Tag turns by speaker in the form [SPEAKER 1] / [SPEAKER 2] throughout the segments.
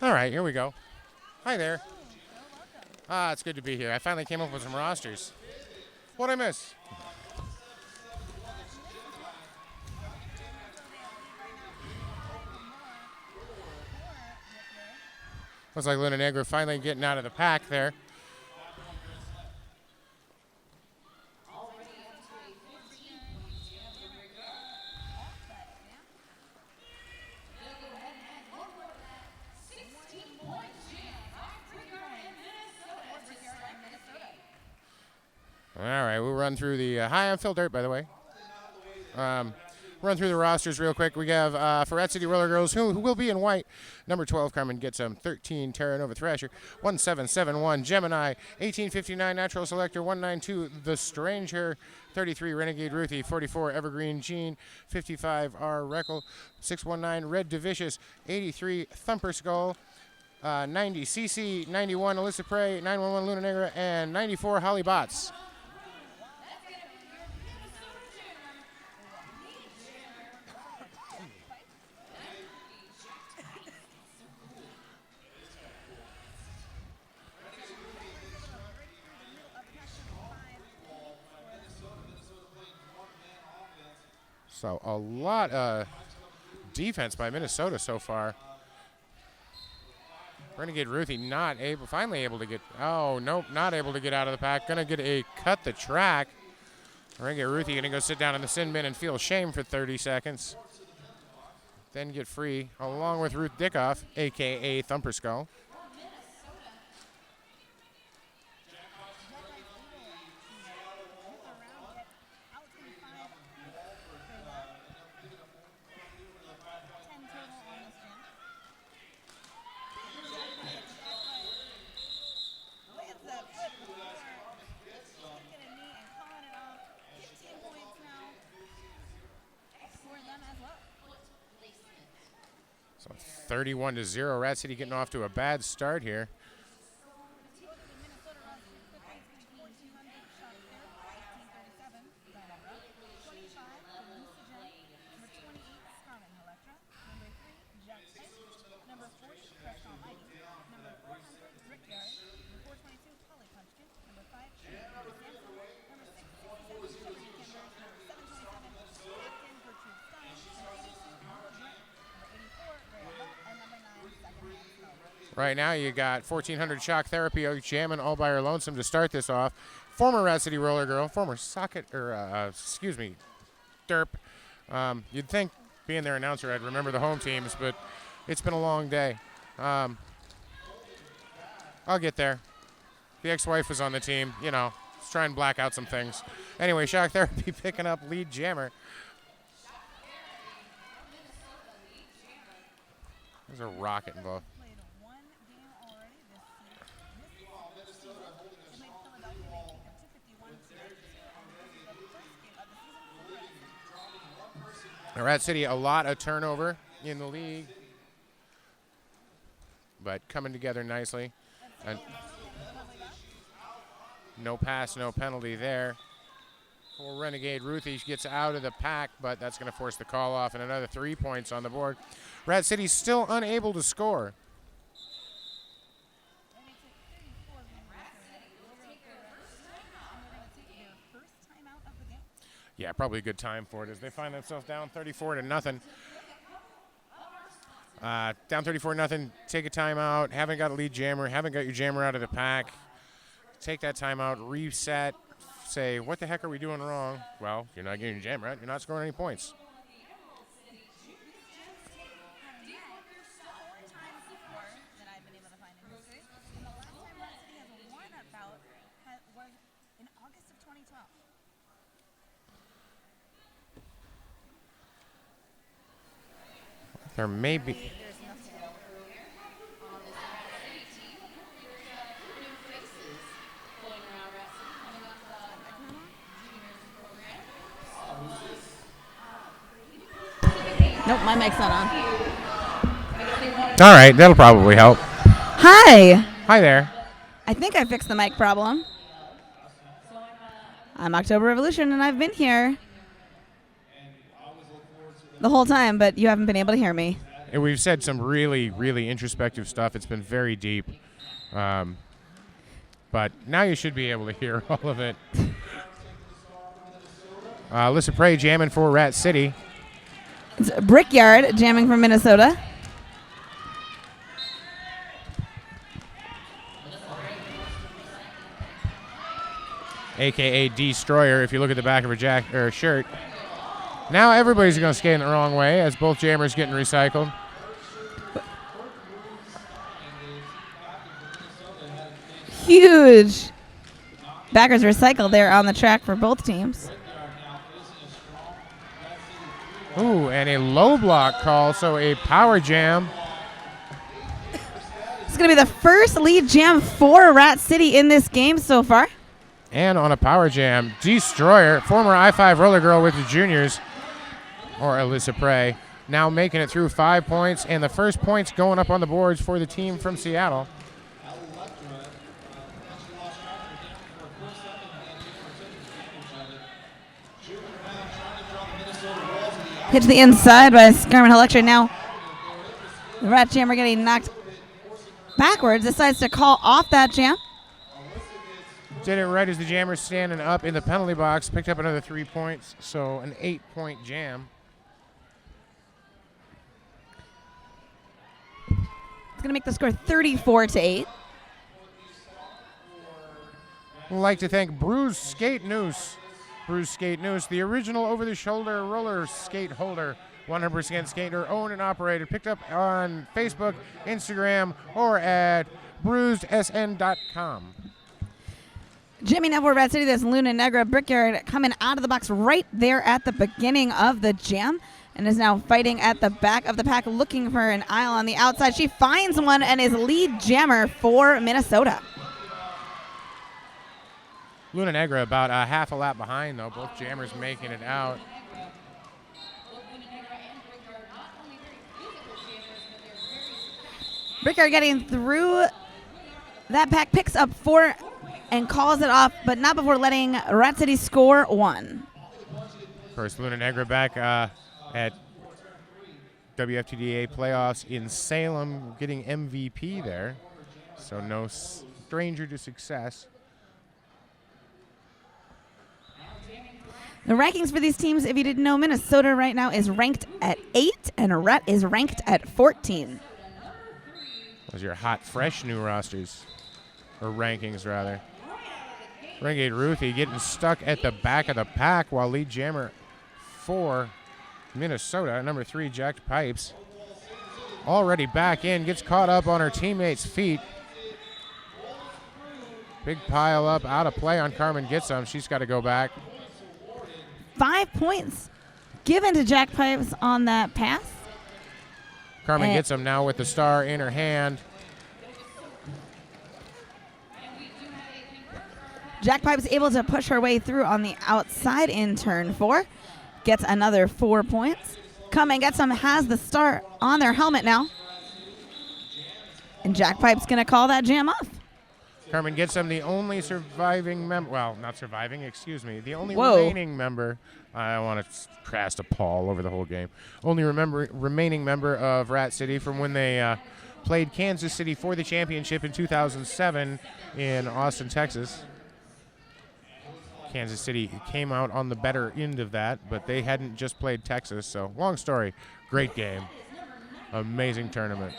[SPEAKER 1] All right, here we go. Hi there. It's good to be here. I finally came up with some rosters. What'd I miss? Looks like Luna Negra finally getting out of the pack there. All right, we'll run through the hi, I'm Phil Dirt, by the way. Run through the rosters real quick. We have for Red City RollerGirls, who will be in white. Number 12, Carmen gets 13, Terra Nova Thrasher, 1771, Gemini, 1859, Natural Selector, 192, The Stranger, 33, Renegade Ruthie, 44, Evergreen Jean, 55, R. Reckle, 619, Red Divicious, 83, Thumper Skull, 90, CC, 91, Alyssa Prey, 911, Luna Negra, and 94, Holly Bots. So a lot of defense by Minnesota so far. Renegade Ruthie finally able to get, oh, nope, not able to get out of the pack. Gonna get a cut the track. Renegade Ruthie gonna go sit down in the sin bin and feel shame for 30 seconds. Then get free, along with Ruth Dickoff, AKA Thumper Skull. So 31-0, Rat City getting off to a bad start here. Right now you got 1400 Shock Therapy jamming all by her lonesome to start this off. Former Rat City Roller Girl, former Derp. You'd think being their announcer I'd remember the home teams, but it's been a long day. I'll get there. The ex-wife was on the team, you know, let's try and black out some things. Anyway, Shock Therapy picking up lead jammer. There's a rocket involved. Rat City, a lot of turnover in the league, but coming together nicely. And no pass, no penalty there. For Renegade Ruthie gets out of the pack, but that's going to force the call off, and another 3 points on the board. Rat City still unable to score. Yeah, probably a good time for it as they find themselves down 34-0. Down 34-0. Take a timeout. Haven't got a lead jammer. Haven't got your jammer out of the pack. Take that timeout. Reset. Say, what the heck are we doing wrong? Well, you're not getting your jammer out. You're not scoring any points. There may be.
[SPEAKER 2] Nope, my mic's not on.
[SPEAKER 1] All right, that'll probably help.
[SPEAKER 2] Hi.
[SPEAKER 1] Hi there.
[SPEAKER 2] I think I fixed the mic problem. I'm October Revolution, and I've been here the whole time, but you haven't been able to hear me.
[SPEAKER 1] And we've said some really, really introspective stuff. It's been very deep. But now you should be able to hear all of it. Alyssa Prey jamming for Rat City.
[SPEAKER 2] It's Brickyard jamming from Minnesota.
[SPEAKER 1] AKA Destroyer, if you look at the back of her shirt. Now everybody's going to skate in the wrong way as both jammers getting recycled.
[SPEAKER 2] Huge backers recycled there on the track for both teams.
[SPEAKER 1] Ooh, and a low block call, so a power jam.
[SPEAKER 2] It's going to be the first lead jam for Rat City in this game so far.
[SPEAKER 1] And on a power jam, Destroyer, former I-5 roller girl with the juniors, or Alyssa Prey, now making it through 5 points, and the first points going up on the boards for the team from Seattle.
[SPEAKER 2] Hit to the inside by Scarman Electra. Now the Rat Jammer getting knocked backwards, decides to call off that jam.
[SPEAKER 1] Did it right as the jammer's standing up in the penalty box, picked up another 3 points, so an 8-point jam.
[SPEAKER 2] It's going to make the score 34-8.
[SPEAKER 1] We'd like to thank Bruce Skate Noose. Bruce Skate Noose, the original over-the-shoulder roller skate holder, 100% skater, owned and operated, picked up on Facebook, Instagram, or at bruisedsn.com.
[SPEAKER 2] Jimmy now for Rat City. This Luna Negra Brickyard coming out of the box right there at the beginning of the jam and is now fighting at the back of the pack looking for an aisle on the outside. She finds one and is lead jammer for Minnesota.
[SPEAKER 1] Luna Negra about a half a lap behind, though. Both jammers making it out.
[SPEAKER 2] Brickyard getting through that pack, picks up 4 and calls it off, but not before letting Rat City score 1.
[SPEAKER 1] First Luna Negra back at WFTDA playoffs in Salem, getting MVP there. So no stranger to success.
[SPEAKER 2] The rankings for these teams, if you didn't know, Minnesota right now is ranked at 8 and Rat is ranked at 14.
[SPEAKER 1] Those are your hot, fresh new rosters, or rankings rather. Renegade Ruthie getting stuck at the back of the pack while lead jammer for Minnesota, number 3, Jacked Pipes, already back in, gets caught up on her teammates' feet. Big pile up, out of play on Carmen Gets Some. She's got to go back.
[SPEAKER 2] 5 points given to Jack Pipes on that pass.
[SPEAKER 1] Carmen Gets Some now with the star in her hand.
[SPEAKER 2] Jack Pipes able to push her way through on the outside in turn 4. Gets another 4 points. Come and Get Some has the star on their helmet now. And Jack Pipes going to call that jam off.
[SPEAKER 1] Carmen Gets Some, the only surviving member, well, not surviving, excuse me, the only
[SPEAKER 2] Whoa.
[SPEAKER 1] remaining member, I don't want to cast a pall over the whole game, only remaining member of Rat City from when they played Kansas City for the championship in 2007 in Austin, Texas. Kansas City came out on the better end of that, but they hadn't just played Texas, so long story, great game, amazing tournament.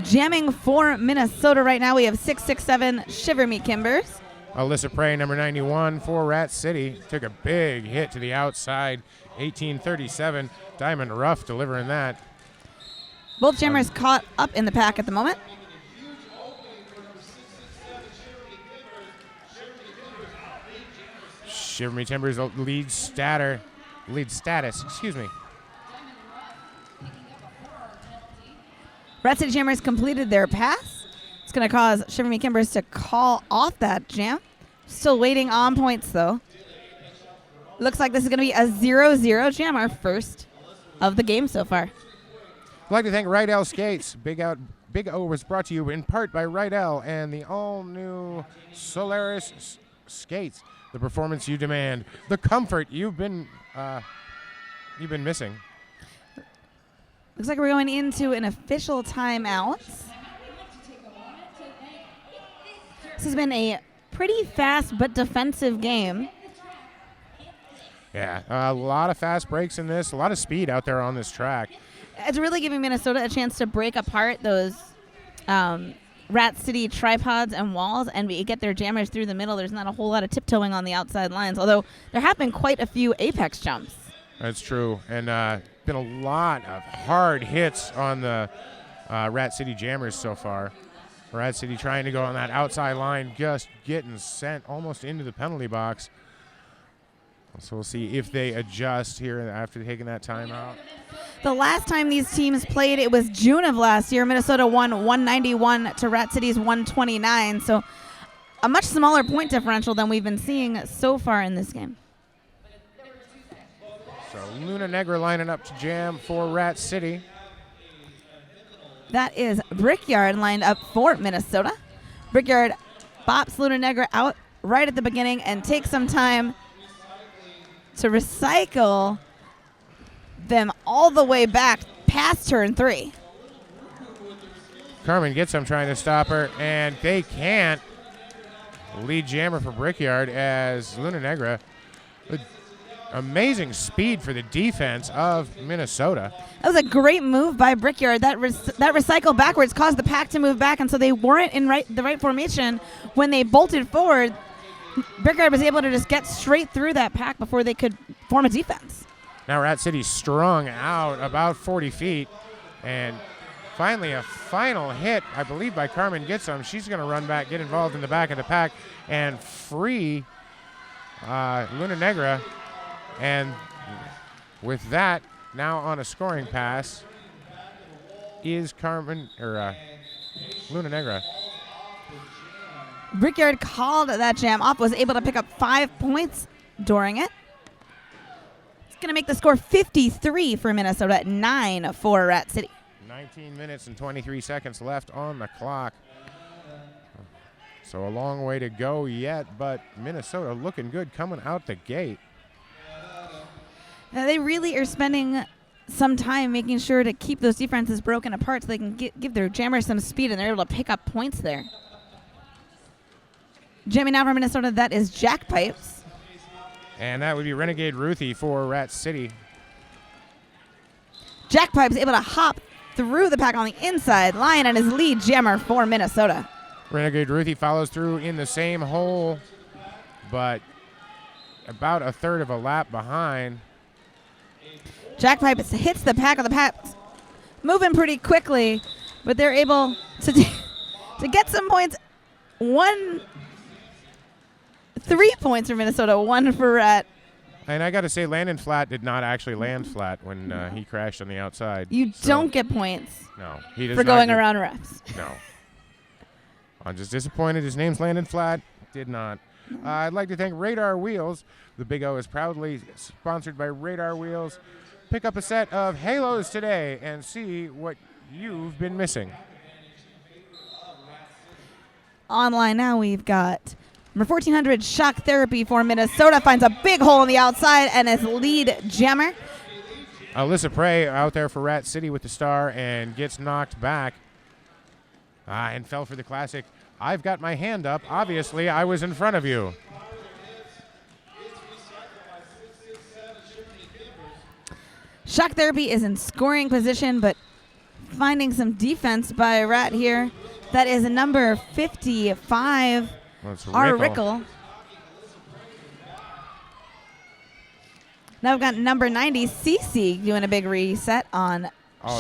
[SPEAKER 2] Jamming for Minnesota right now, we have 667 Shiver Me Kimbers.
[SPEAKER 1] Alyssa Prey, number 91 for Rat City, took a big hit to the outside, 1837. Diamond Ruff delivering that.
[SPEAKER 2] Both jammers caught up in the pack at the moment.
[SPEAKER 1] Shiver Me Timbers lead status, excuse me.
[SPEAKER 2] Rat City Jammers completed their pass. It's going to cause Shiver Me Kimbers to call off that jam. Still waiting on points, though. Looks like this is going to be a 0-0 jam, our first of the game so far.
[SPEAKER 1] I'd like to thank Rydell Skates. Big O was brought to you in part by Rydell and the all-new Solaris Skates. The performance you demand, the comfort you've been missing.
[SPEAKER 2] Looks like we're going into an official timeout. This has been a pretty fast but defensive game.
[SPEAKER 1] Yeah, a lot of fast breaks in this, a lot of speed out there on this track.
[SPEAKER 2] It's really giving Minnesota a chance to break apart those Rat City tripods and walls and get their jammers through the middle. There's not a whole lot of tiptoeing on the outside lines, although there have been quite a few apex jumps.
[SPEAKER 1] That's true, and been a lot of hard hits on the Rat City jammers so far. Rat City trying to go on that outside line, just getting sent almost into the penalty box. So we'll see if they adjust here after taking that timeout.
[SPEAKER 2] The last time these teams played, it was June of last year. Minnesota won 191 to Rat City's 129. So a much smaller point differential than we've been seeing so far in this game.
[SPEAKER 1] So Luna Negra lining up to jam for Rat City.
[SPEAKER 2] That is Brickyard lined up for Minnesota. Brickyard bops Luna Negra out right at the beginning and takes some time to recycle them all the way back past turn 3.
[SPEAKER 1] Carmen gets them trying to stop her, and they can't. Lead jammer for Brickyard as Luna Negra. Amazing speed for the defense of Minnesota.
[SPEAKER 2] That was a great move by Brickyard. That recycle backwards caused the pack to move back, and so they weren't in the right formation. When they bolted forward, Brickyard was able to just get straight through that pack before they could form a defense.
[SPEAKER 1] Now Rat City strung out about 40 feet, and finally a final hit, I believe, by Carmen Gitsum. She's going to run back, get involved in the back of the pack, and free Luna Negra. And with that, now on a scoring pass is Carmen or Luna Negra.
[SPEAKER 2] Brickyard called that jam off, was able to pick up 5 points during it. It's going to make the score 53 for Minnesota, 9 for Rat City.
[SPEAKER 1] 19 minutes and 23 seconds left on the clock. So a long way to go yet, but Minnesota looking good coming out the gate.
[SPEAKER 2] They really are spending some time making sure to keep those defenses broken apart so they can give their jammers some speed, and they're able to pick up points there. Jamming now for Minnesota, that is Jack Pipes.
[SPEAKER 1] And that would be Renegade Ruthie for Rat City.
[SPEAKER 2] Jack Pipes able to hop through the pack on the inside line and his lead jammer for Minnesota.
[SPEAKER 1] Renegade Ruthie follows through in the same hole, but about a third of a lap behind.
[SPEAKER 2] Jack Pipes hits the pack of the packs, moving pretty quickly, but they're able to get some points. 3 points for Minnesota, 1 for Rat.
[SPEAKER 1] And I got to say, Landon Flat did not actually land flat when he crashed on the outside.
[SPEAKER 2] You don't get points
[SPEAKER 1] no, he does
[SPEAKER 2] for
[SPEAKER 1] not
[SPEAKER 2] going around refs.
[SPEAKER 1] No. I'm just disappointed. His name's Landon Flat. Did not. I'd like to thank Radar Wheels. The Big O is proudly sponsored by Radar Wheels. Pick up a set of Halos today and see what you've been missing.
[SPEAKER 2] Online now, we've got number 1400 Shock Therapy for Minnesota. Finds a big hole on the outside and his lead jammer.
[SPEAKER 1] Alyssa Prey out there for Rat City with the star and gets knocked back and fell for the classic. I've got my hand up. Obviously, I was in front of you.
[SPEAKER 2] Shock Therapy is in scoring position, but finding some defense by Rat here. That is number 55, R. Rickle. Now we've got number 90, Cece, doing a big reset on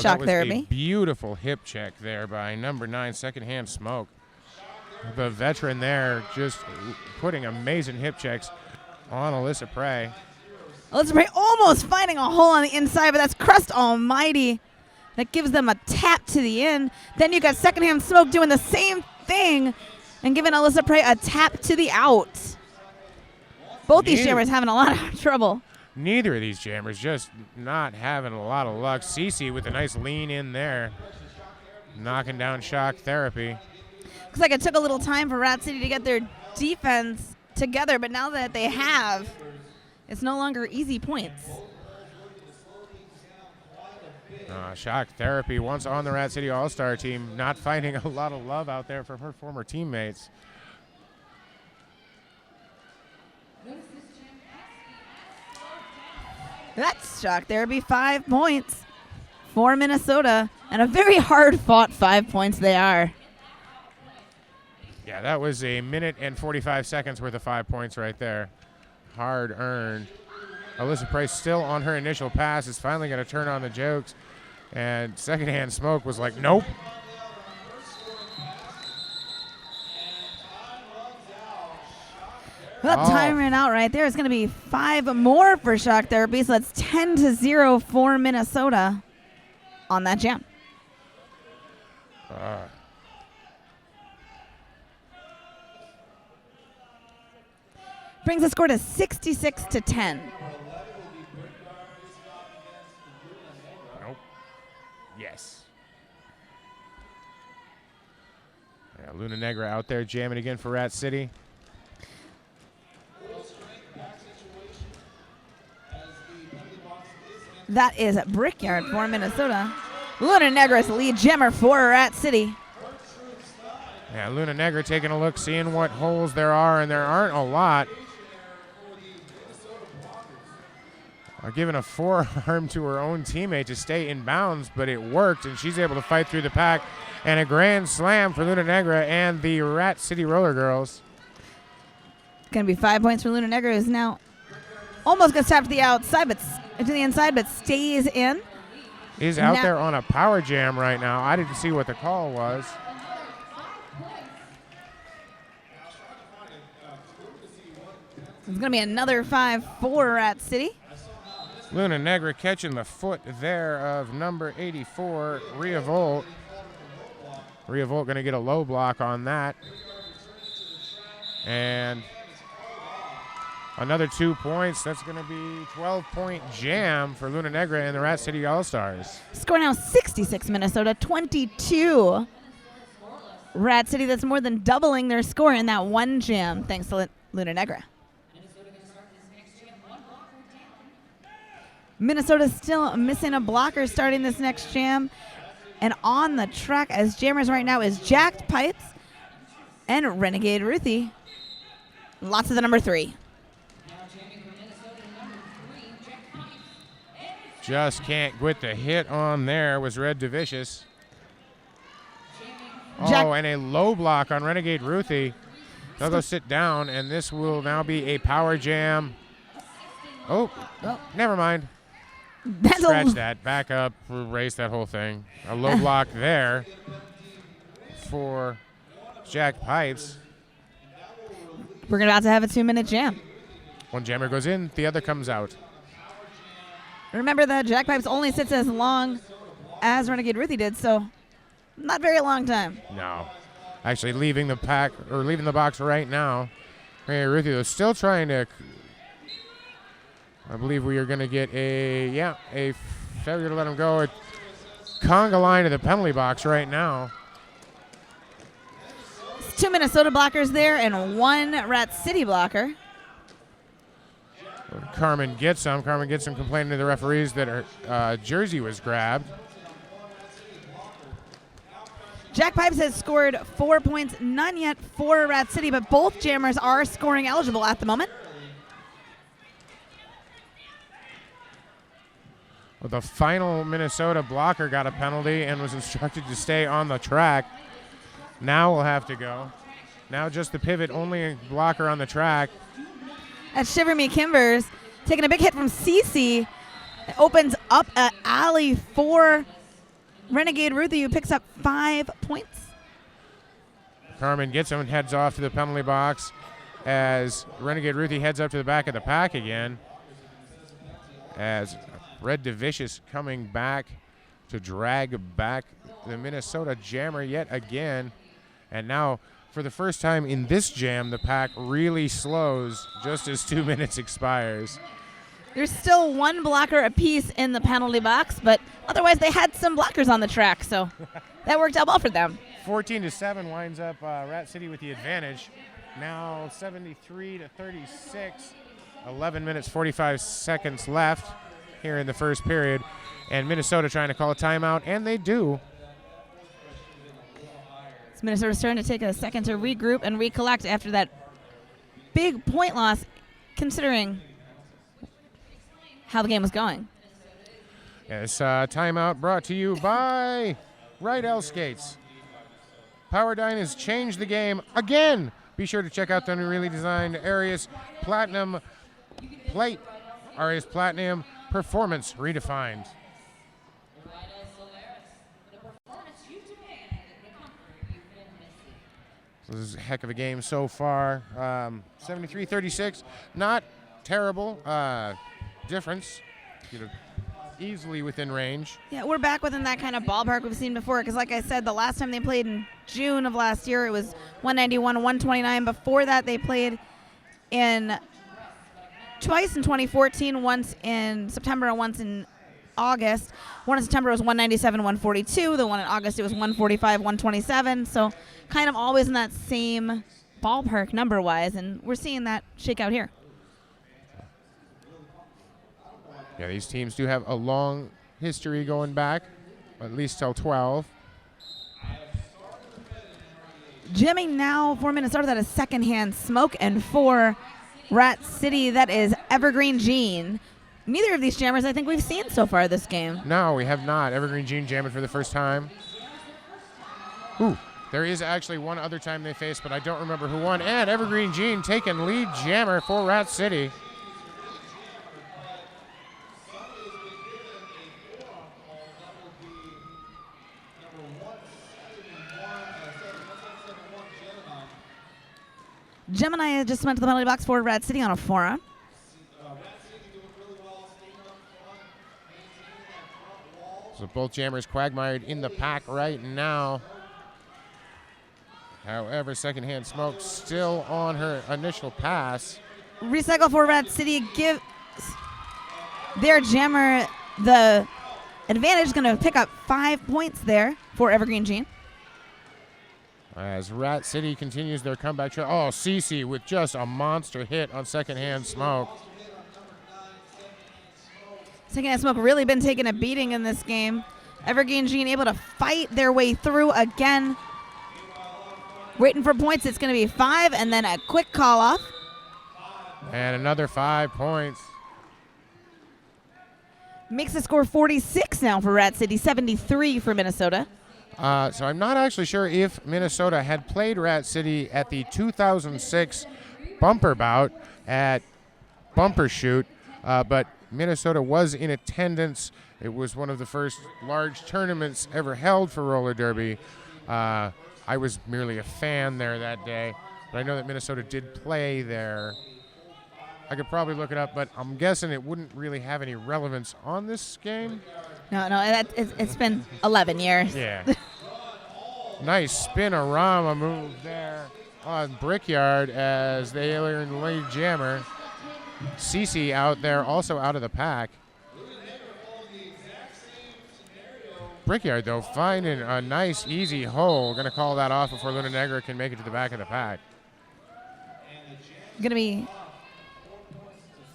[SPEAKER 2] Shock Therapy.
[SPEAKER 1] A beautiful hip check there by number 9, Secondhand Smoke. The veteran there just putting amazing hip checks on Alyssa Prey.
[SPEAKER 2] Alyssa Prey almost finding a hole on the inside, but that's Crust Almighty. That gives them a tap to the end. Then you got Secondhand Smoke doing the same thing and giving Alyssa Prey a tap to the out. Both these jammers having a lot of trouble.
[SPEAKER 1] Neither of these jammers just not having a lot of luck. Cece with a nice lean in there, knocking down Shock Therapy.
[SPEAKER 2] Looks like it took a little time for Rat City to get their defense together, but now that they have, it's no longer easy points.
[SPEAKER 1] Shock therapy once on the Rat City All-Star team, not finding a lot of love out there from her former teammates.
[SPEAKER 2] That's shock therapy, 5 points for Minnesota, and a very hard-fought 5 points they are.
[SPEAKER 1] Yeah, that was a minute and 45 seconds worth of 5 points right there. Hard earned. Alyssa Price still on her initial pass is finally going to turn on the jokes. And secondhand smoke was like, nope.
[SPEAKER 2] Well, time ran out right there. It's going to be 5 more for shock therapy, so that's 10-0 for Minnesota on that jam. Brings the score to 66-10.
[SPEAKER 1] Nope. Yes. Yeah, Luna Negra out there jamming again for Rat City.
[SPEAKER 2] That is Brickyard for Minnesota. Luna Negra's lead jammer for Rat City.
[SPEAKER 1] Yeah, Luna Negra taking a look, seeing what holes there are, and there aren't a lot. Giving a forearm to her own teammate to stay in bounds, but it worked, and she's able to fight through the pack. And a grand slam for Luna Negra and the Rat City Roller Girls.
[SPEAKER 2] Going to be 5 points for Luna Negra, who's now almost gets tapped to the outside, but to the inside, but stays in.
[SPEAKER 1] He's out there on a power jam right now. I didn't see what the call was.
[SPEAKER 2] It's going to be another 5 for Rat City.
[SPEAKER 1] Luna Negra catching the foot there of number 84, Rhea Volt. Rhea Volt going to get a low block on that. And another 2 points. That's going to be 12-point jam for Luna Negra and the Rat City All-Stars.
[SPEAKER 2] Score now 66 Minnesota, 22 Rat City. That's more than doubling their score in that one jam, thanks to Luna Negra. Minnesota's still missing a blocker starting this next jam. And on the track as jammers right now is Jacked Pipes and Renegade Ruthie. Lots of the number 3.
[SPEAKER 1] Just can't quit the hit on there was Red Devicious. And a low block on Renegade Ruthie. They'll go sit down, and this will now be a power jam. Oh, never mind. Scratch that. Back up. Erase that whole thing. A low block there for Jack Pipes.
[SPEAKER 2] We're about to have a 2-minute jam.
[SPEAKER 1] One jammer goes in, the other comes out.
[SPEAKER 2] Remember that Jack Pipes only sits as long as Renegade Ruthie did, so not very long time.
[SPEAKER 1] No. Actually leaving the pack, or leaving the box right now. Renegade Ruthie is still trying to... I believe we are going to get a failure to let him go. A conga line to the penalty box right now.
[SPEAKER 2] It's 2 Minnesota blockers there and 1 Rat City blocker.
[SPEAKER 1] Carmen gets some. Carmen gets some complaining to the referees that her jersey was grabbed.
[SPEAKER 2] Jack Pipes has scored 4 points, none yet for Rat City, but both jammers are scoring eligible at the moment.
[SPEAKER 1] Well, the final Minnesota blocker got a penalty and was instructed to stay on the track. Now we'll have to go. Now just the pivot, only blocker on the track.
[SPEAKER 2] That's Shiver Me Kimbers taking a big hit from Cece. It opens up an alley for Renegade Ruthie, who picks up 5 points.
[SPEAKER 1] Carmen gets him and heads off to the penalty box as Renegade Ruthie heads up to the back of the pack again. As Red Devicious coming back to drag back the Minnesota jammer yet again. And now, for the first time in this jam, the pack really slows just as 2 minutes expires.
[SPEAKER 2] There's still 1 blocker apiece in the penalty box, but otherwise they had some blockers on the track, so that worked out well for them.
[SPEAKER 1] 14-7 winds up Rat City with the advantage. Now 73-36, 11 minutes 45 seconds left. here in the first period. And Minnesota trying to call a timeout, and they do.
[SPEAKER 2] So Minnesota's starting to take a second to regroup and recollect after that big point loss, considering how the game was going.
[SPEAKER 1] This timeout brought to you by Rydell Skates. Powerdyne has changed the game again. Be sure to check out the newly designed Arius Platinum plate. Arius Platinum Performance Redefined. This is a heck of a game so far. 73-36, not terrible difference. Easily within range.
[SPEAKER 2] Yeah, we're back within that kind of ballpark we've seen before, because like I said, the last time they played in June of last year, it was 191-129. Before that, they played twice in 2014, once in September and once in August. One in September was 197-142. The one in August, it was 145-127. So kind of always in that same ballpark number-wise, and we're seeing that shake out here.
[SPEAKER 1] Yeah, these teams do have a long history going back, at least till 12.
[SPEAKER 2] Jamming now for Minnesota, that is secondhand smoke, and for Rat City, that is Evergreen Gene. Neither of these jammers I think we've seen so far this game.
[SPEAKER 1] No, we have not. Evergreen Gene jamming for the first time. Ooh, there is actually one other time they faced, but I don't remember who won. And Evergreen Gene taking lead jammer for Rat City.
[SPEAKER 2] Gemini just went to the penalty box for Rat City on a forearm.
[SPEAKER 1] So both jammers quagmired in the pack right now. However, secondhand smoke still on her initial pass.
[SPEAKER 2] Recycle for Rat City gives their jammer the advantage, going to pick up 5 points there for Evergreen Gene.
[SPEAKER 1] As Rat City continues their comeback trail. Oh, Cece with just a monster hit on secondhand smoke.
[SPEAKER 2] Secondhand smoke really been taking a beating in this game. Evergreen Gene able to fight their way through again. Waiting for points. It's going to be 5, and then a quick call off.
[SPEAKER 1] And another 5 points.
[SPEAKER 2] Makes the score 46 now for Rat City, 73 for Minnesota.
[SPEAKER 1] So I'm not actually sure if Minnesota had played Rat City at the 2006 bumper bout at Bumper Shoot, but Minnesota was in attendance. It was one of the first large tournaments ever held for roller derby. I was merely a fan there that day, but I know that Minnesota did play there. I could probably look it up, but I'm guessing it wouldn't really have any relevance on this game.
[SPEAKER 2] No, it's been 11 years.
[SPEAKER 1] Yeah. Nice spin-a-rama move there on Brickyard as they learn lead jammer. Cece out there, also out of the pack. Brickyard, though, finding a nice, easy hole. Going to call that off before Luna Negra can make it to the back of the pack.
[SPEAKER 2] Going to be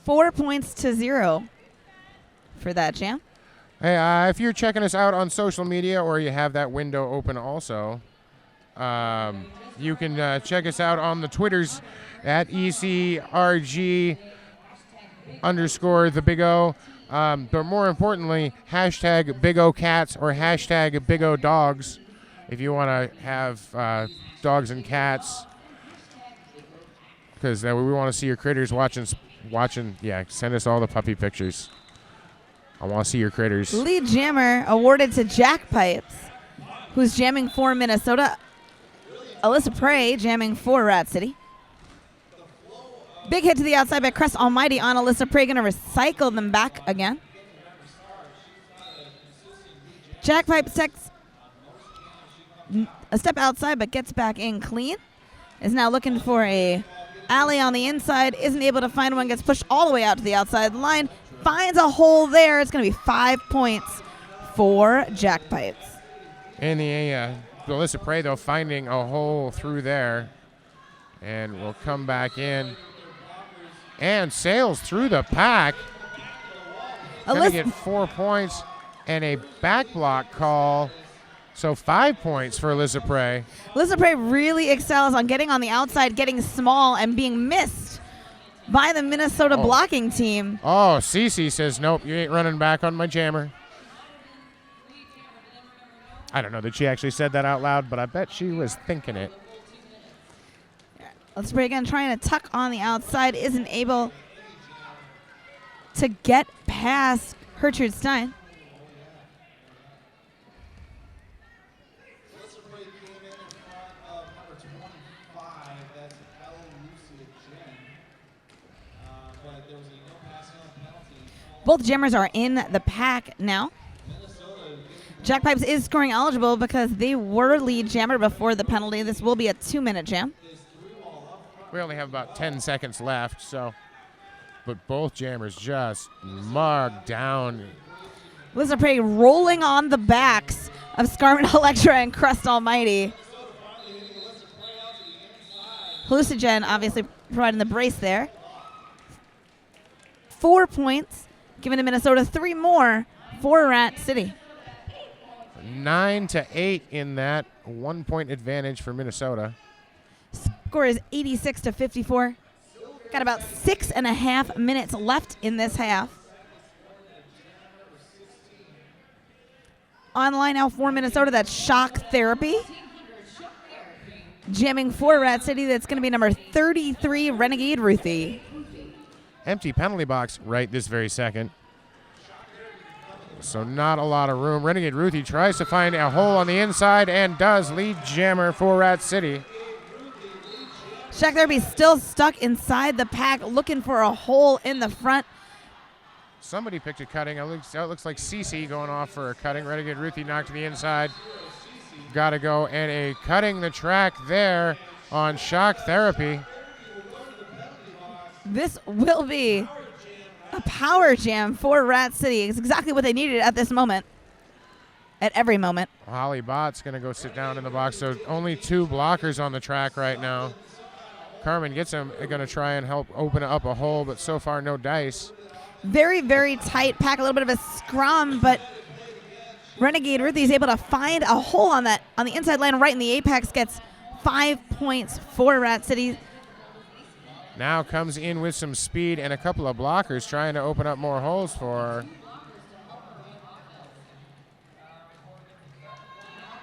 [SPEAKER 2] 4 points to 0 for that jam.
[SPEAKER 1] Hey, if you're checking us out on social media or you have that window open also, you can check us out on the Twitters at ECRG_the Big O. But more importantly, hashtag Big O Cats or hashtag Big O Dogs if you want to have dogs and cats. Because we want to see your critters watching. Yeah, send us all the puppy pictures. I want to see your critters.
[SPEAKER 2] Lead jammer awarded to Jack Pipes, who's jamming for Minnesota. Alyssa Prey jamming for Rat City. Big hit to the outside by Crest Almighty on Alyssa Prey. Going to recycle them back again. Jack Pipes takes a step outside but gets back in clean. Is now looking for a alley on the inside. Isn't able to find one. Gets pushed all the way out to the outside line. Finds a hole there. It's going to be 5 points for Jack Pipes.
[SPEAKER 1] And the Alyssa Prey, though, finding a hole through there. And will come back in. And sails through the pack. Gonna get 4 points and a back block call. So 5 points for Alyssa Prey.
[SPEAKER 2] Alyssa Prey really excels on getting on the outside, getting small, and being missed by the Minnesota blocking team.
[SPEAKER 1] Oh, Cece says, nope, you ain't running back on my jammer. I don't know that she actually said that out loud, but I bet she was thinking it.
[SPEAKER 2] Alyssa Prey again trying to tuck on the outside, isn't able to get past Gertrude Stein. Both jammers are in the pack now. Jack Pipes is scoring eligible because they were lead jammer before the penalty. This will be a 2-minute jam.
[SPEAKER 1] We only have about 10 seconds left, but both jammers just mugged down.
[SPEAKER 2] Alyssa Prey rolling on the backs of Scarlet Electra and Crust Almighty. Hallucigen obviously providing the brace there. 4 points given to Minnesota, 3 more for Rat City.
[SPEAKER 1] 9-8 in that 1 point advantage for Minnesota.
[SPEAKER 2] Score is 86-54. Got about 6.5 minutes left in this half. Online now for Minnesota, that's Shock Therapy. Jamming for Rat City, that's going to be number 33, Renegade Ruthie.
[SPEAKER 1] Empty penalty box right this very second. So not a lot of room. Renegade Ruthie tries to find a hole on the inside and does. Lead jammer for Rat City.
[SPEAKER 2] Shock Therapy still stuck inside the pack looking for a hole in the front.
[SPEAKER 1] Somebody picked a cutting. It looks like CC going off for a cutting. Renegade Ruthie knocked to the inside. Got to go. And a cutting the track there on Shock Therapy.
[SPEAKER 2] This will be a power jam for Rat City. It's exactly what they needed at this moment. At every moment.
[SPEAKER 1] Holly Bott's going to go sit down in the box. So only 2 blockers on the track right now. Carmen gets him. Going to try and help open up a hole, but so far no dice.
[SPEAKER 2] Very, very tight pack. A little bit of a scrum, but Renegade Ruthie is able to find a hole on the inside lane right in the apex. Gets 5 points for Rat City.
[SPEAKER 1] Now comes in with some speed and a couple of blockers trying to open up more holes for her.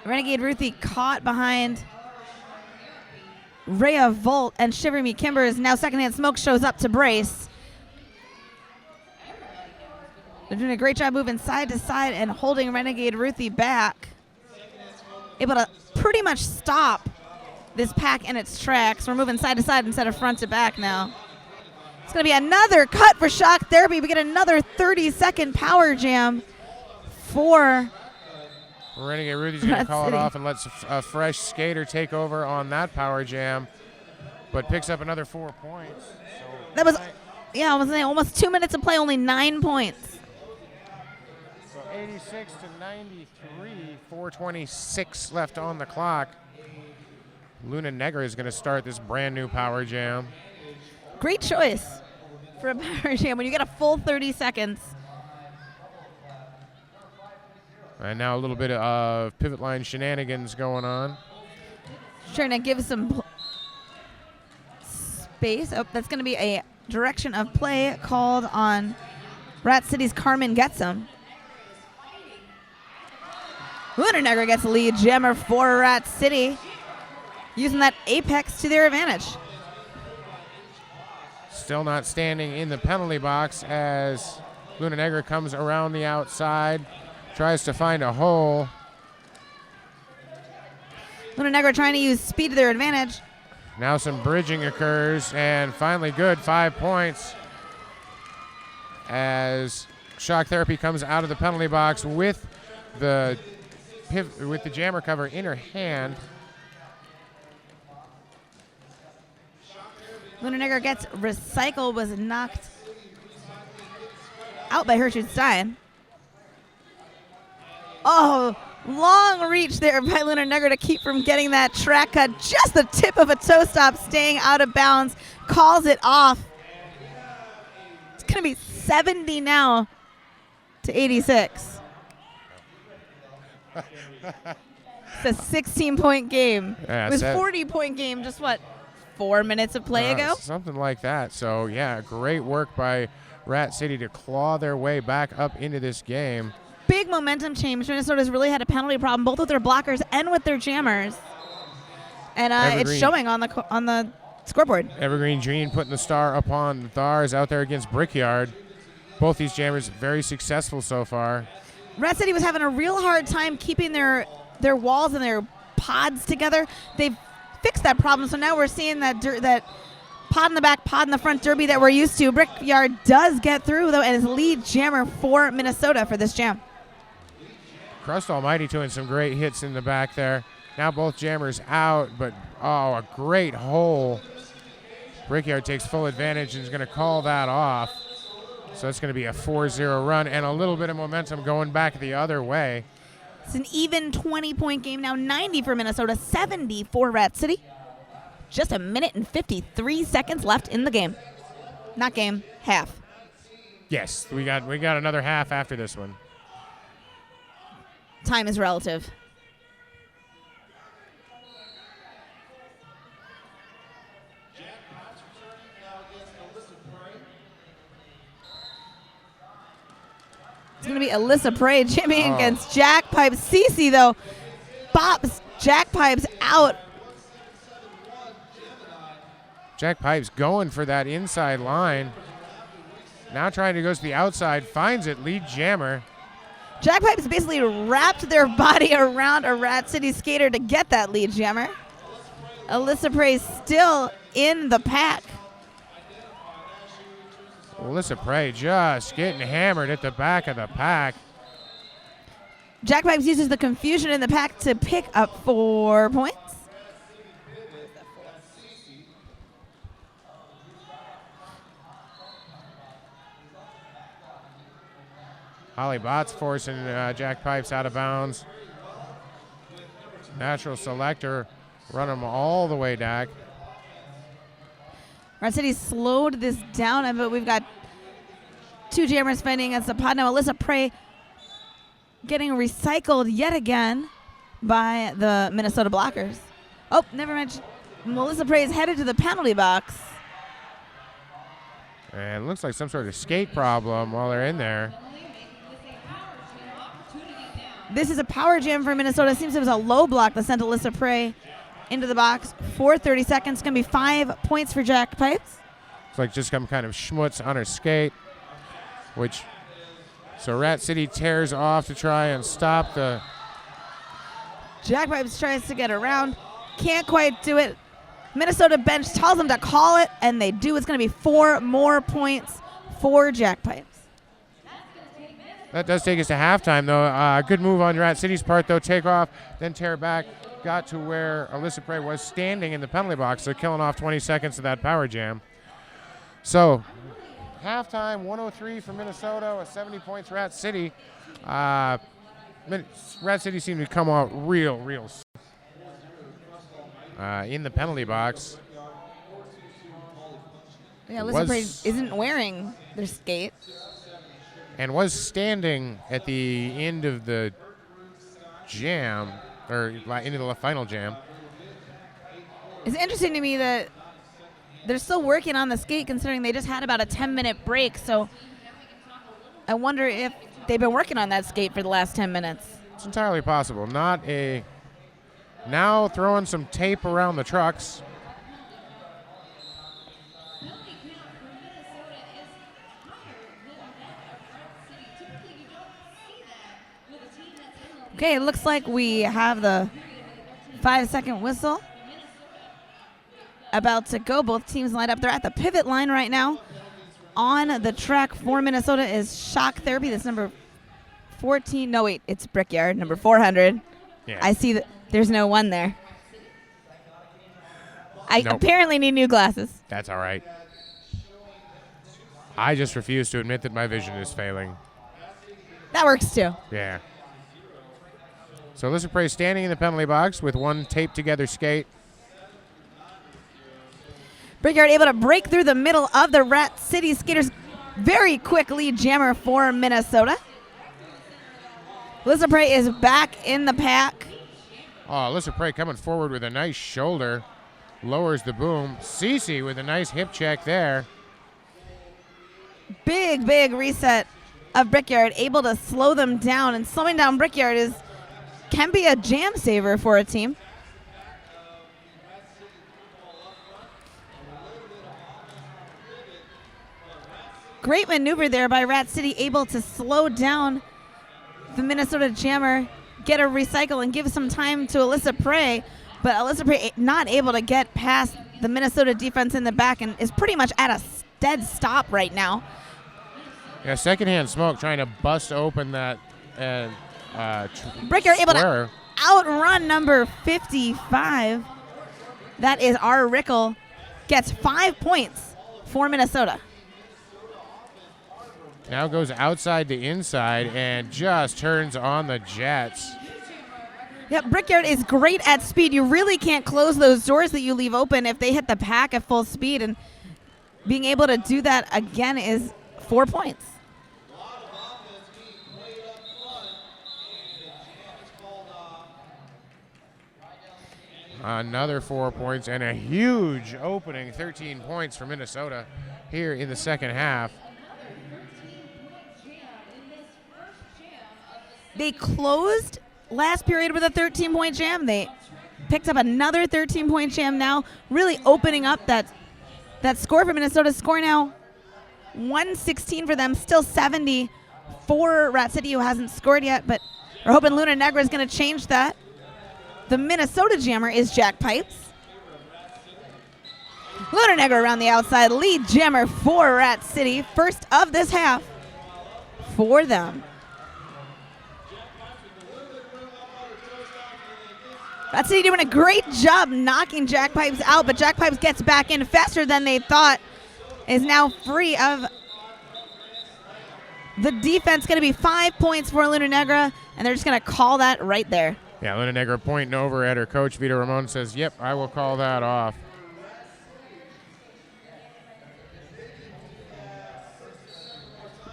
[SPEAKER 2] Renegade Ruthie caught behind Rhea Volt, and Shiver Me Kimbers. Now Secondhand Smoke shows up to brace. They're doing a great job moving side to side and holding Renegade Ruthie back. Able to pretty much stop this pack in its tracks. We're moving side to side instead of front to back now. It's going to be another cut for Shock Therapy. We get another 30-second power jam for
[SPEAKER 1] Renegade Ruthie's going to call it off and lets a fresh skater take over on that power jam, but picks up another 4 points. So
[SPEAKER 2] that was, yeah, I was saying almost 2 minutes of play, only 9 points.
[SPEAKER 1] So 86 to 93, 4:26 left on the clock. Luna Negra is going to start this brand new power jam.
[SPEAKER 2] Great choice for a power jam when you get a full 30 seconds.
[SPEAKER 1] And now a little bit of pivot line shenanigans going on.
[SPEAKER 2] Trying to give some space. Oh, that's going to be a direction of play called on Rat City's Carmen Getsum. Luna Negra gets the lead jammer for Rat City, using that apex to their advantage.
[SPEAKER 1] Still not standing in the penalty box as Luna Negra comes around the outside, tries to find a hole.
[SPEAKER 2] Luna Negra trying to use speed to their advantage.
[SPEAKER 1] Now some bridging occurs, and finally good, 5 points as Shock Therapy comes out of the penalty box with the jammer cover in her hand.
[SPEAKER 2] Luna Negra gets recycled, was knocked out by Gertrude Stein. Oh, long reach there by Luna Negra to keep from getting that track cut. Just the tip of a toe stop, staying out of bounds, calls it off. It's going to be 70 now to 86. It's a 16-point game.
[SPEAKER 1] Yeah,
[SPEAKER 2] it was a 40-point game just, 4 minutes of play ago?
[SPEAKER 1] Something like that. So, yeah, great work by Rat City to claw their way back up into this game.
[SPEAKER 2] Big momentum change. Minnesota's really had a penalty problem, both with their blockers and with their jammers. And it's showing on the scoreboard.
[SPEAKER 1] Evergreen Dream putting the star upon the Thars out there against Brickyard. Both these jammers very successful so far.
[SPEAKER 2] Rat City was having a real hard time keeping their walls and their pods together. They've fixed that problem, so now we're seeing that pod in the back, pod in the front derby that we're used to. Brickyard does get through, though, and is lead jammer for Minnesota for this jam.
[SPEAKER 1] Crust Almighty doing some great hits in the back there. Now both jammers out, but, a great hole. Brickyard takes full advantage and is going to call that off. So it's going to be a 4-0 run and a little bit of momentum going back the other way.
[SPEAKER 2] It's an even 20-point game now, 90 for Minnesota, 70 for Rat City. Just a minute and 53 seconds left in the game. Not game, half.
[SPEAKER 1] Yes, we got another half after this one.
[SPEAKER 2] Time is relative. It's going to be Alyssa Prey jamming against Jack Pipes. Cece, though, bops Jack Pipes out.
[SPEAKER 1] Jack Pipes going for that inside line. Now trying to go to the outside. Finds it, lead jammer.
[SPEAKER 2] Jack Pipes basically wrapped their body around a Rat City skater to get that lead jammer. Alyssa Prey still in the pack.
[SPEAKER 1] Alyssa Prey just getting hammered at the back of the pack.
[SPEAKER 2] Jack Pipes uses the confusion in the pack to pick up 4 points.
[SPEAKER 1] Holly Botts forcing Jack Pipes out of bounds. Natural selector run him all the way back.
[SPEAKER 2] Rat City slowed this down, but we've got 2 jammers fighting against the pod now. Alyssa Prey getting recycled yet again by the Minnesota blockers. Oh, never mind. Melissa Prey is headed to the penalty box.
[SPEAKER 1] And it looks like some sort of skate problem while they're in there.
[SPEAKER 2] This is a power jam for Minnesota. It seems it was a low block that sent Alyssa Prey into the box for 30 seconds. It's going to be 5 points for Jack Pipes.
[SPEAKER 1] It's like just some kind of schmutz on her skate, so Rat City tears off to try and stop the...
[SPEAKER 2] Jack Pipes tries to get around. Can't quite do it. Minnesota bench tells them to call it, and they do. It's going to be 4 more points for Jack Pipes.
[SPEAKER 1] That does take us to halftime, though. Good move on Rat City's part, though. Take off, then tear back. Got to where Alyssa Prey was standing in the penalty box, so killing off 20 seconds of that power jam. So, halftime, 103 for Minnesota, with 70 points Rat City. Rat City seemed to come out real in the penalty box.
[SPEAKER 2] Yeah, Alyssa Prey isn't wearing their skate.
[SPEAKER 1] And was standing at the end of the jam, or into the final jam.
[SPEAKER 2] It's interesting to me that they're still working on the skate, considering they just had about a 10-minute break. So I wonder if they've been working on that skate for the last 10 minutes.
[SPEAKER 1] It's entirely possible. Now throwing some tape around the trucks.
[SPEAKER 2] Okay, it looks like we have the 5-second whistle about to go. Both teams lined up. They're at the pivot line right now. On the track for Minnesota is Shock Therapy. That's number 14. No, wait, it's Brickyard, number 400.
[SPEAKER 1] Yeah.
[SPEAKER 2] I see that there's no 1 there. I apparently need new glasses.
[SPEAKER 1] That's all right. I just refuse to admit that my vision is failing.
[SPEAKER 2] That works too.
[SPEAKER 1] Yeah. So Alyssa Prey standing in the penalty box with 1 taped together skate.
[SPEAKER 2] Brickyard able to break through the middle of the Rat City skaters. Very quick lead jammer for Minnesota. Alyssa Prey is back in the pack.
[SPEAKER 1] Oh, Alyssa Prey coming forward with a nice shoulder. Lowers the boom. Cece with a nice hip check there.
[SPEAKER 2] Big reset of Brickyard, able to slow them down. And slowing down Brickyard can be a jam saver for a team. Great maneuver there by Rat City, able to slow down the Minnesota Jammer, get a recycle, and give some time to Alyssa Prey. But Alyssa Prey not able to get past the Minnesota defense in the back and is pretty much at a dead stop right now.
[SPEAKER 1] Yeah, secondhand smoke trying to bust open that
[SPEAKER 2] Brickyard able
[SPEAKER 1] square.
[SPEAKER 2] to outrun number 55. That is our Rickle. Gets 5 points for Minnesota.
[SPEAKER 1] Now goes outside to inside and just turns on the Jets.
[SPEAKER 2] Yep, Brickyard is great at speed. You really can't close those doors that you leave open if they hit the pack at full speed. And being able to do that again is 4 points.
[SPEAKER 1] Another 4 points and a huge opening, 13 points for Minnesota here in the second half.
[SPEAKER 2] They closed last period with a 13-point jam. They picked up another 13-point jam now, really opening up that score for Minnesota. Score now 116 for them, still 70 for Rat City, who hasn't scored yet, but we're hoping Luna Negra is going to change that. The Minnesota jammer is Jack Pipes. Luna Negra around the outside, lead jammer for Rat City. First of this half for them. Rat City doing a great job knocking Jack Pipes out, but Jack Pipes gets back in faster than they thought. Is now free of the defense. Going to be 5 points for Luna Negra, and they're just going to call that right there.
[SPEAKER 1] Yeah, Luna Negra pointing over at her coach, Vito Ramon, says, yep, I will call that off.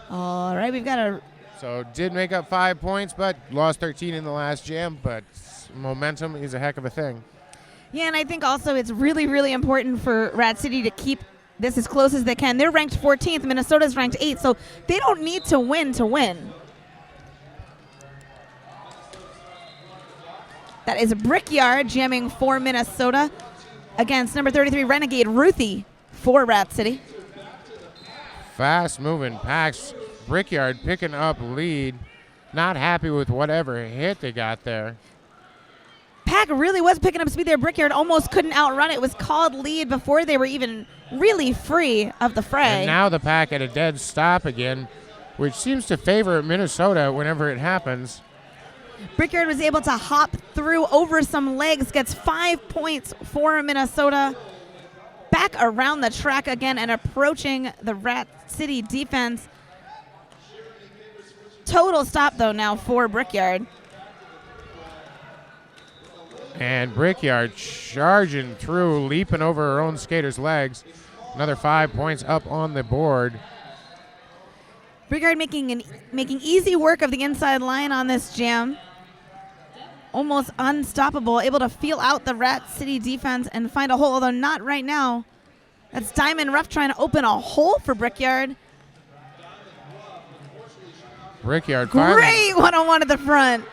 [SPEAKER 2] All right, we've got a...
[SPEAKER 1] So did make up 5 points, but lost 13 in the last jam, but momentum is a heck of a thing.
[SPEAKER 2] Yeah, and I think also it's really, really important for Rat City to keep this as close as they can. They're ranked 14th. Minnesota's ranked 8th, so they don't need to win to win. That is Brickyard jamming for Minnesota against number 33, Renegade Ruthie for Rat City.
[SPEAKER 1] Fast-moving packs. Brickyard picking up lead. Not happy with whatever hit they got there.
[SPEAKER 2] Pack really was picking up speed there. Brickyard almost couldn't outrun it. It was called lead before they were even really free of the fray.
[SPEAKER 1] And now the pack at a dead stop again, which seems to favor Minnesota whenever it happens.
[SPEAKER 2] Brickyard was able to hop through over some legs, gets 5 points for Minnesota. Back around the track again and approaching the Rat City defense. Total stop, though, now for Brickyard.
[SPEAKER 1] And Brickyard charging through, leaping over her own skater's legs. Another 5 points up on the board.
[SPEAKER 2] Brickyard making easy work of the inside line on this jam. Almost unstoppable, able to feel out the Rat City defense and find a hole, although not right now. That's Diamond Ruff trying to open a hole for Brickyard.
[SPEAKER 1] Brickyard
[SPEAKER 2] Great one-on-one at the front.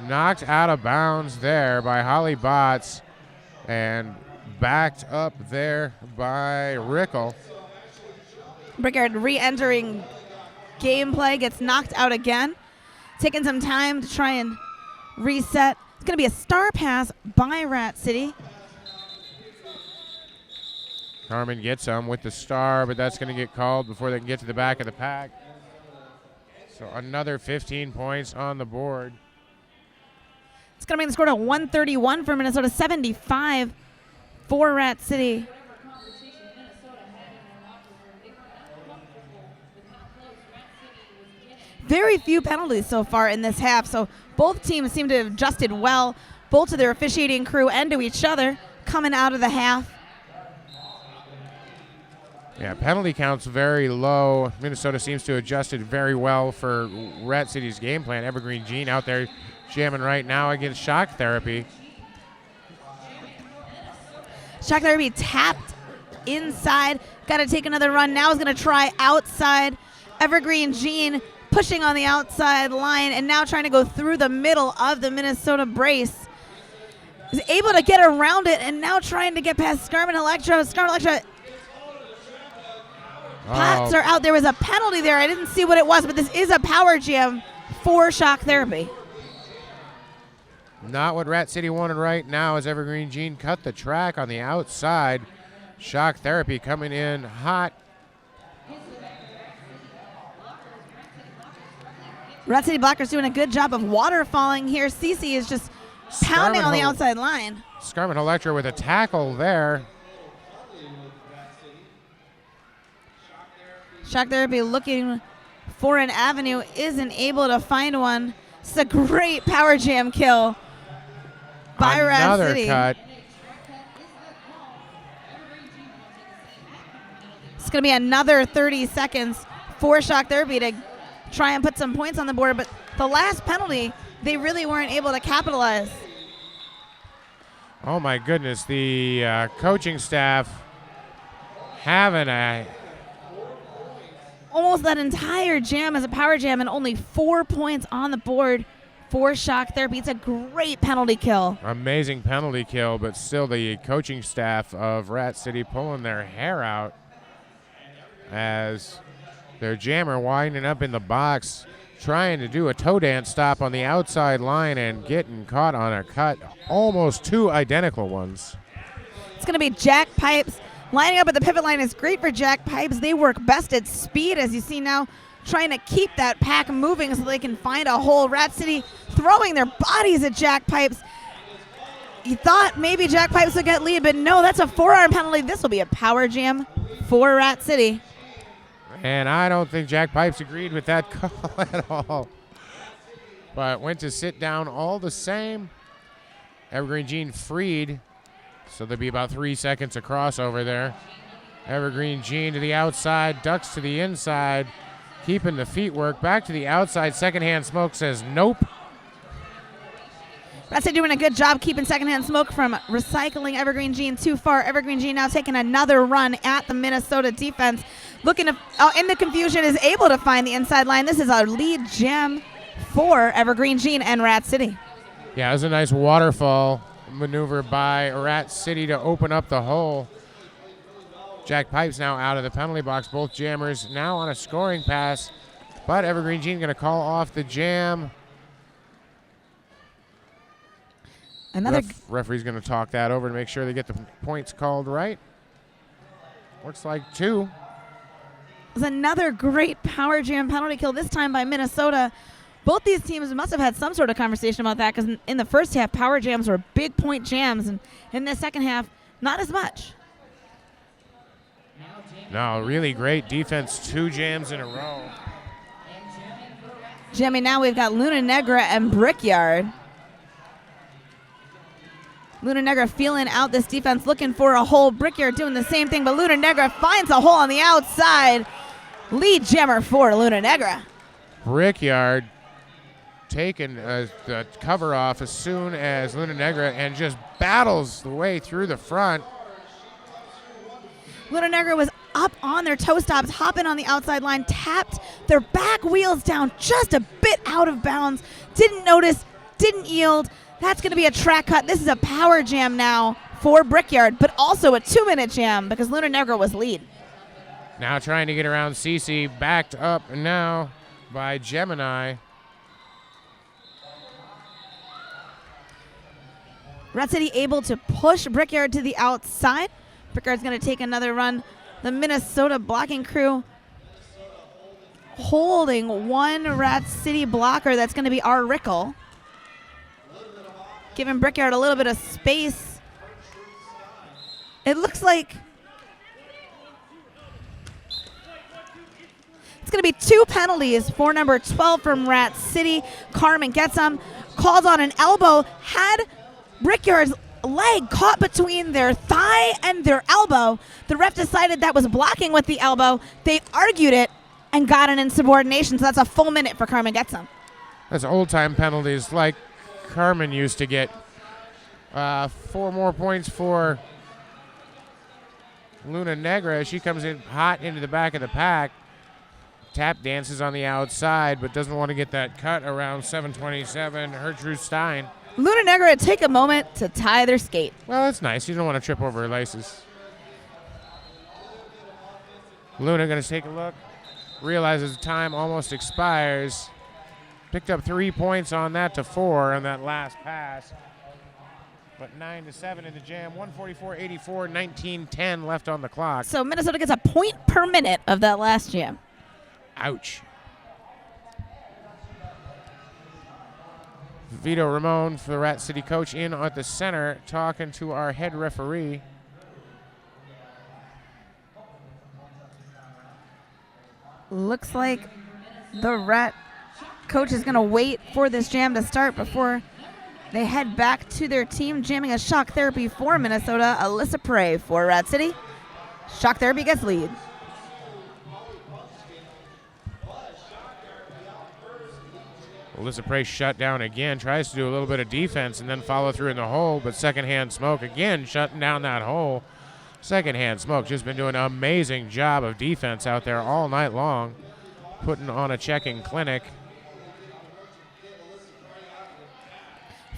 [SPEAKER 1] Knocked out of bounds there by Holly Botts and backed up there by Rickle.
[SPEAKER 2] Brickyard re-entering gameplay, gets knocked out again. Taking some time to try and reset. It's going to be a star pass by Rat City.
[SPEAKER 1] Carmen gets some with the star, but that's going to get called before they can get to the back of the pack. So another 15 points on the board.
[SPEAKER 2] It's going to make the score to 131 for Minnesota, 75 for Rat City. Very few penalties so far in this half, so both teams seem to have adjusted well, both to their officiating crew and to each other coming out of the half.
[SPEAKER 1] Yeah, penalty count's very low. Minnesota seems to adjust it very well for Rat City's game plan. Evergreen Gene out there jamming right now against Shock Therapy.
[SPEAKER 2] Shock Therapy tapped inside. Got to take another run. Now is going to try outside. Evergreen Gene pushing on the outside line and now trying to go through the middle of the Minnesota brace. Is able to get around it and now trying to get past Scarman Electra. Scarman Electra pots are out. There was a penalty there. I didn't see what it was, but this is a power jam for Shock Therapy.
[SPEAKER 1] Not what Rat City wanted right now as Evergreen Gene cut the track on the outside. Shock Therapy coming in hot.
[SPEAKER 2] Rat City blockers doing a good job of waterfalling here. Cece is just pounding on the outside line.
[SPEAKER 1] Scarman Electra with a tackle there.
[SPEAKER 2] Shock Therapy looking for an avenue, isn't able to find one. It's a great power jam kill by Rat City.
[SPEAKER 1] Another cut.
[SPEAKER 2] It's going to be another 30 seconds for Shock Therapy to try and put some points on the board, but the last penalty, they really weren't able to capitalize.
[SPEAKER 1] Oh my goodness, the coaching staff having a...
[SPEAKER 2] Almost that entire jam as a power jam and only 4 points on the board for Shock Therapy. It's a great penalty kill.
[SPEAKER 1] Amazing penalty kill, but still the coaching staff of Rat City pulling their hair out as their jammer winding up in the box, trying to do a toe dance stop on the outside line and getting caught on a cut. Almost two identical ones.
[SPEAKER 2] It's going to be Jack Pipes. Lining up at the pivot line is great for Jack Pipes. They work best at speed, as you see now, trying to keep that pack moving so they can find a hole. Rat City throwing their bodies at Jack Pipes. You thought maybe Jack Pipes would get lead, but no, that's a forearm penalty. This will be a power jam for Rat City.
[SPEAKER 1] And I don't think Jack Pipes agreed with that call at all. But went to sit down all the same. Evergreen Gene freed. So there'll be about 3 seconds of crossover there. Evergreen Gene to the outside, ducks to the inside, keeping the feet work. Back to the outside. Secondhand Smoke says nope.
[SPEAKER 2] Rat City doing a good job keeping Secondhand Smoke from recycling Evergreen Gene too far. Evergreen Gene now taking another run at the Minnesota defense. Looking to, in the confusion, is able to find the inside line. This is our lead jam for Evergreen Gene and Rat City.
[SPEAKER 1] Yeah, it was a nice waterfall maneuver by Rat City to open up the hole. Jack Pipes now out of the penalty box. Both jammers now on a scoring pass, but Evergreen Gene going to call off the jam.
[SPEAKER 2] Another
[SPEAKER 1] referee's going to talk that over to make sure they get the points called right. Looks like 2.
[SPEAKER 2] was another great power jam penalty kill, this time by Minnesota. Both these teams must have had some sort of conversation about that, because in the first half, power jams were big point jams, and in the second half, not as much.
[SPEAKER 1] No, really great defense. 2 jams in a row.
[SPEAKER 2] Jimmy, now we've got Luna Negra and Brickyard. Luna Negra feeling out this defense, looking for a hole. Brickyard doing the same thing, but Luna Negra finds a hole on the outside. Lead jammer for Luna Negra.
[SPEAKER 1] Brickyard taking the cover off as soon as Luna Negra and just battles the way through the front.
[SPEAKER 2] Luna Negra was up on their toe stops, hopping on the outside line, tapped their back wheels down just a bit out of bounds. Didn't notice, didn't yield. That's going to be a track cut. This is a power jam now for Brickyard, but also a 2-minute jam because Luna Negra was lead.
[SPEAKER 1] Now trying to get around Cece, backed up now by Gemini.
[SPEAKER 2] Rat City able to push Brickyard to the outside. Brickyard's going to take another run. The Minnesota blocking crew holding one Rat City blocker. That's going to be our Rickle. Giving Brickyard a little bit of space. It looks like it's going to be 2 penalties for number 12 from Rat City. Carmen gets them, calls on an elbow, had Brickyard's leg caught between their thigh and their elbow. The ref decided that was blocking with the elbow. They argued it and got an insubordination, so that's a full minute for Carmen Getsom.
[SPEAKER 1] That's old-time penalties like Carmen used to get. 4 more points for Luna Negra. She comes in hot into the back of the pack. Tap dances on the outside, but doesn't want to get that cut around 727. Gertrude Stein.
[SPEAKER 2] Luna Negra take a moment to tie their skate.
[SPEAKER 1] Well, that's nice. You don't want to trip over her laces. Luna going to take a look. Realizes time almost expires. Picked up 3 points on that to 4 on that last pass. But 9-7 in the jam. 144.84, 19:10 left on the clock.
[SPEAKER 2] So Minnesota gets a point per minute of that last jam.
[SPEAKER 1] Ouch. Vito Ramon, for the Rat City coach, in at the center, talking to our head referee.
[SPEAKER 2] Looks like the Rat coach is going to wait for this jam to start before they head back to their team. Jamming a shock therapy for Minnesota, Alyssa Prey for Rat City. Shock therapy gets lead.
[SPEAKER 1] Alyssa Prey shut down again, tries to do a little bit of defense and then follow through in the hole, but secondhand smoke again shutting down that hole. Secondhand smoke just been doing an amazing job of defense out there all night long, putting on a checking clinic.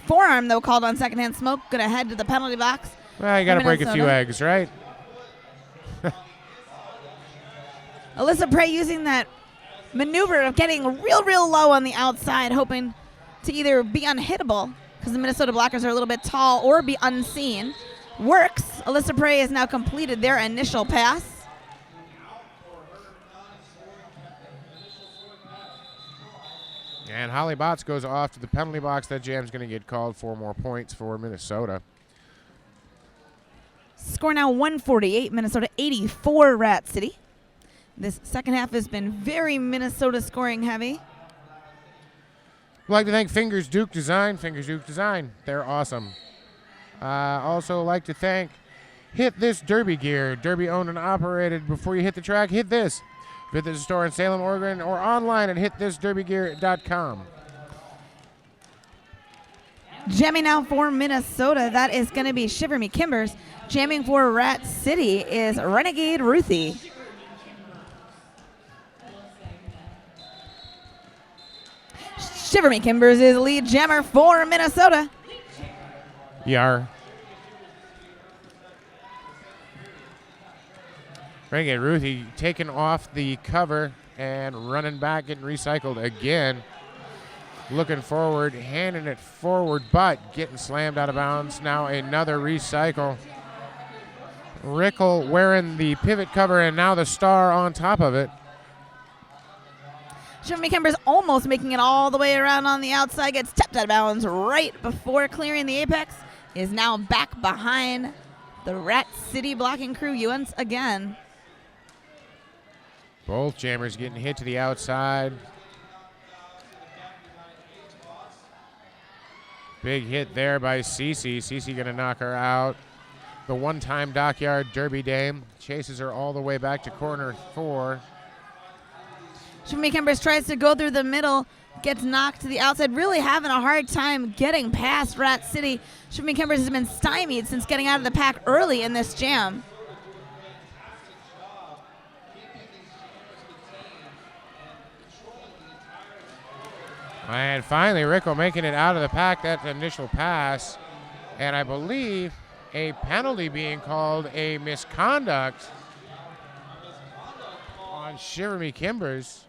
[SPEAKER 2] Forearm, though, called on secondhand smoke. Going to head to the penalty box.
[SPEAKER 1] Well, you got to break a few eggs, right?
[SPEAKER 2] Alyssa Prey using that maneuver of getting real low on the outside, hoping to either be unhittable because the Minnesota blockers are a little bit tall, or be unseen. Works. Alyssa Prey has now completed their initial pass.
[SPEAKER 1] And Holly Botts goes off to the penalty box. That jam's going to get called. 4 more points for Minnesota.
[SPEAKER 2] Score now 148, Minnesota 84, Rat City. This second half has been very Minnesota scoring heavy.
[SPEAKER 1] I'd like to thank Fingers Duke Design. Fingers Duke Design, they're awesome. Also like to thank Hit This Derby Gear. Derby owned and operated. Before you hit the track, hit this. Visit the store in Salem, Oregon, or online at hitthisderbygear.com.
[SPEAKER 2] Jamming now for Minnesota, that is going to be Shiver Me Kimbers. Jamming for Rat City is Renegade Ruthie. Shiver Me Kimbers is lead jammer for Minnesota.
[SPEAKER 1] Yar. Renegade Ruthie taking off the cover and running back, getting recycled again. Looking forward, handing it forward, but getting slammed out of bounds. Now another recycle. Rickle wearing the pivot cover and now the star on top of it.
[SPEAKER 2] Shiver Me Kimbers almost making it all the way around on the outside. Gets tapped out of bounds right before clearing the apex. Is now back behind the Rat City blocking crew once again.
[SPEAKER 1] Both jammers getting hit to the outside. Big hit there by Cece. Cece going to knock her out. The one-time Dockyard Derby Dame chases her all the way back to corner 4.
[SPEAKER 2] Shiver Me Kimbers tries to go through the middle, gets knocked to the outside, really having a hard time getting past Rat City. Shiver Me Kimbers has been stymied since getting out of the pack early in this jam.
[SPEAKER 1] And finally, Rickle making it out of the pack, that initial pass. And I believe a penalty being called, a misconduct on Shiver Me Kimbers.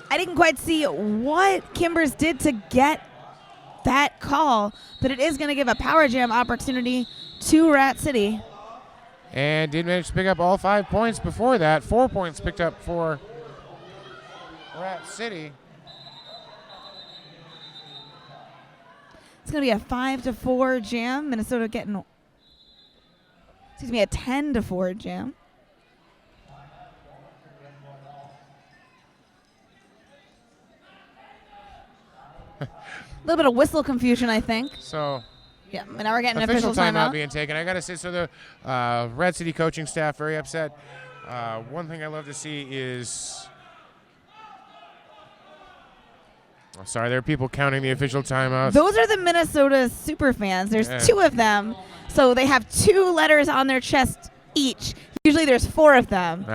[SPEAKER 2] I didn't quite see what Kimbers did to get that call, but it is going to give a power jam opportunity to Rat City.
[SPEAKER 1] And did manage to pick up all 5 points before that. 4 points picked up for Rat City.
[SPEAKER 2] It's going to be a 5-4 jam. Minnesota getting, a 10-4 jam. A little bit of whistle confusion, I think.
[SPEAKER 1] So
[SPEAKER 2] Yeah, and now we're getting an
[SPEAKER 1] official
[SPEAKER 2] official timeout.
[SPEAKER 1] being taken. I got to say, so the Red City coaching staff very upset. One thing I love to see is, sorry, there are people counting the official timeouts.
[SPEAKER 2] Those are the Minnesota super fans. There's 2 of them, so they have 2 letters on their chest each. Usually there's 4 of them.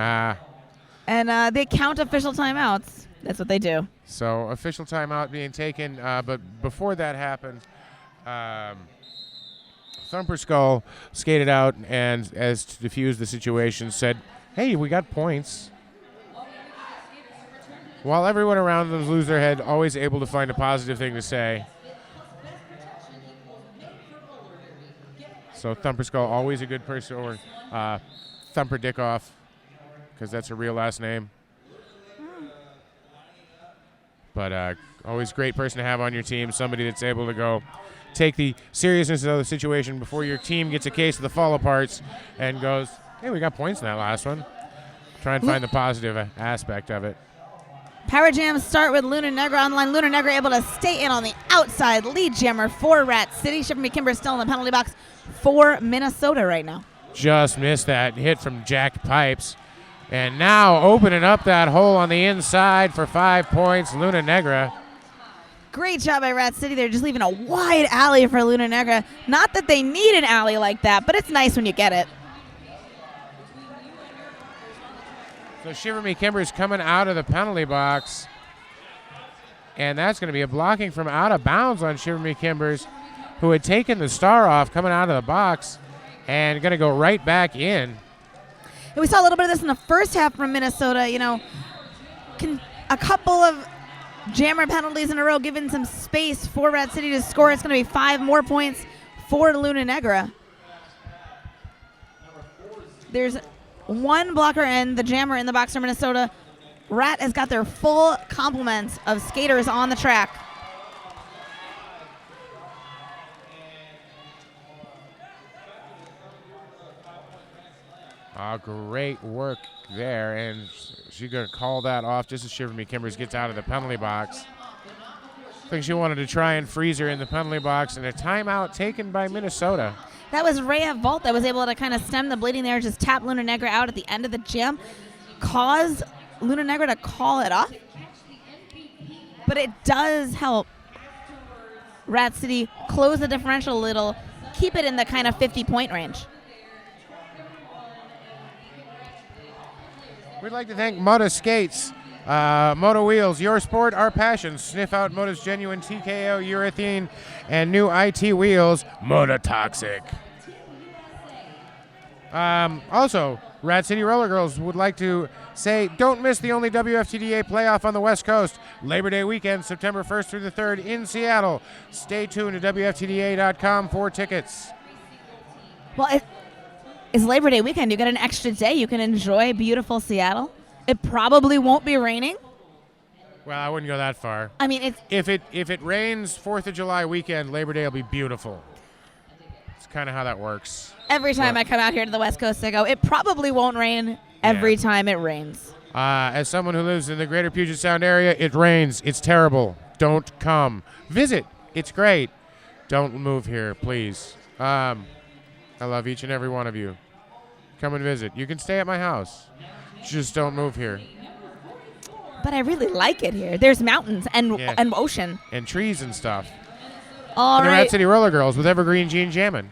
[SPEAKER 2] And they count official timeouts. That's what they do.
[SPEAKER 1] So official timeout being taken, but before that happened, Thumper Skull skated out and, as to defuse the situation, said, "Hey, we got points." While everyone around them lose their head, always able to find a positive thing to say. So Thumper Skull, always a good person, or Thumper Dickoff, because that's a real last name. But always great person to have on your team, somebody that's able to go take the seriousness of the situation before your team gets a case of the fall aparts and goes, "Hey, we got points in that last one." Try and find the positive aspect of it.
[SPEAKER 2] Power jams start with Luna Negra on the line. Luna Negra able to stay in on the outside lead jammer for Rat City. Shiver Me Kimber still in the penalty box for Minnesota right now.
[SPEAKER 1] Just missed that hit from Jack Pipes. And now opening up that hole on the inside for 5 points, Luna Negra.
[SPEAKER 2] Great job by Rat City. They're just leaving a wide alley for Luna Negra. Not that they need an alley like that, but it's nice when you get it.
[SPEAKER 1] So Shiver Me Kimber's coming out of the penalty box. And that's going to be a blocking from out of bounds on Shiver Me Kimber's, who had taken the star off coming out of the box and going to go right back in.
[SPEAKER 2] And we saw a little bit of this in the first half from Minnesota. You know, a couple of jammer penalties in a row, giving some space for Rat City to score. It's going to be 5 more points for Luna Negra. There's 1 blocker and the jammer in the box for Minnesota. Rat has got their full complement of skaters on the track.
[SPEAKER 1] Great work there, and she's going to call that off just as Shiver Me Kimbers gets out of the penalty box. I think she wanted to try and freeze her in the penalty box, and a timeout taken by Minnesota.
[SPEAKER 2] That was Rhea Volt that was able to kind of stem the bleeding there, just tap Luna Negra out at the end of the jam, cause Luna Negra to call it off. But it does help Rat City close the differential a little, keep it in the kind of 50-point range.
[SPEAKER 1] We'd like to thank Moda Skates, Moda Wheels, your sport, our passion. Sniff out Moda's genuine TKO urethane and new IT wheels, Moda Toxic. Also, Rat City RollerGirls would like to say, don't miss the only WFTDA playoff on the West Coast, Labor Day weekend, September 1st through the 3rd in Seattle. Stay tuned to WFTDA.com for tickets.
[SPEAKER 2] Well, it's Labor Day weekend. You got an extra day. You can enjoy beautiful Seattle. It probably won't be raining.
[SPEAKER 1] Well, I wouldn't go that far.
[SPEAKER 2] I mean,
[SPEAKER 1] if it rains 4th of July weekend, Labor Day will be beautiful. It's kind of how that works.
[SPEAKER 2] Every time I come out here to the West Coast, I go, it probably won't rain every time it rains. As
[SPEAKER 1] someone who lives in the greater Puget Sound area, it rains. It's terrible. Don't come. Visit. It's great. Don't move here, please. I love each and every one of you. Come and visit. You can stay at my house. Just don't move here.
[SPEAKER 2] But I really like it here. There's mountains and ocean.
[SPEAKER 1] And trees and stuff.
[SPEAKER 2] All
[SPEAKER 1] and
[SPEAKER 2] right.
[SPEAKER 1] the Rat City RollerGirls with Evergreen Jean jamming.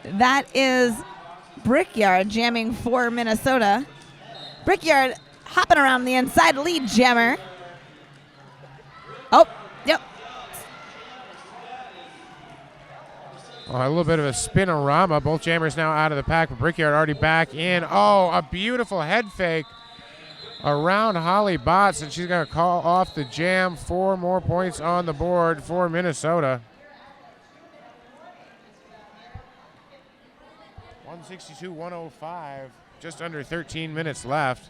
[SPEAKER 2] That is Brickyard jamming for Minnesota. Brickyard hopping around the inside lead jammer. Oh, yep.
[SPEAKER 1] A little bit of a spinorama. Both jammers now out of the pack, but Brickyard already back in. Oh, a beautiful head fake around Holly Botts, and she's going to call off the jam. 4 more points on the board for Minnesota. 162-105, just under 13 minutes left.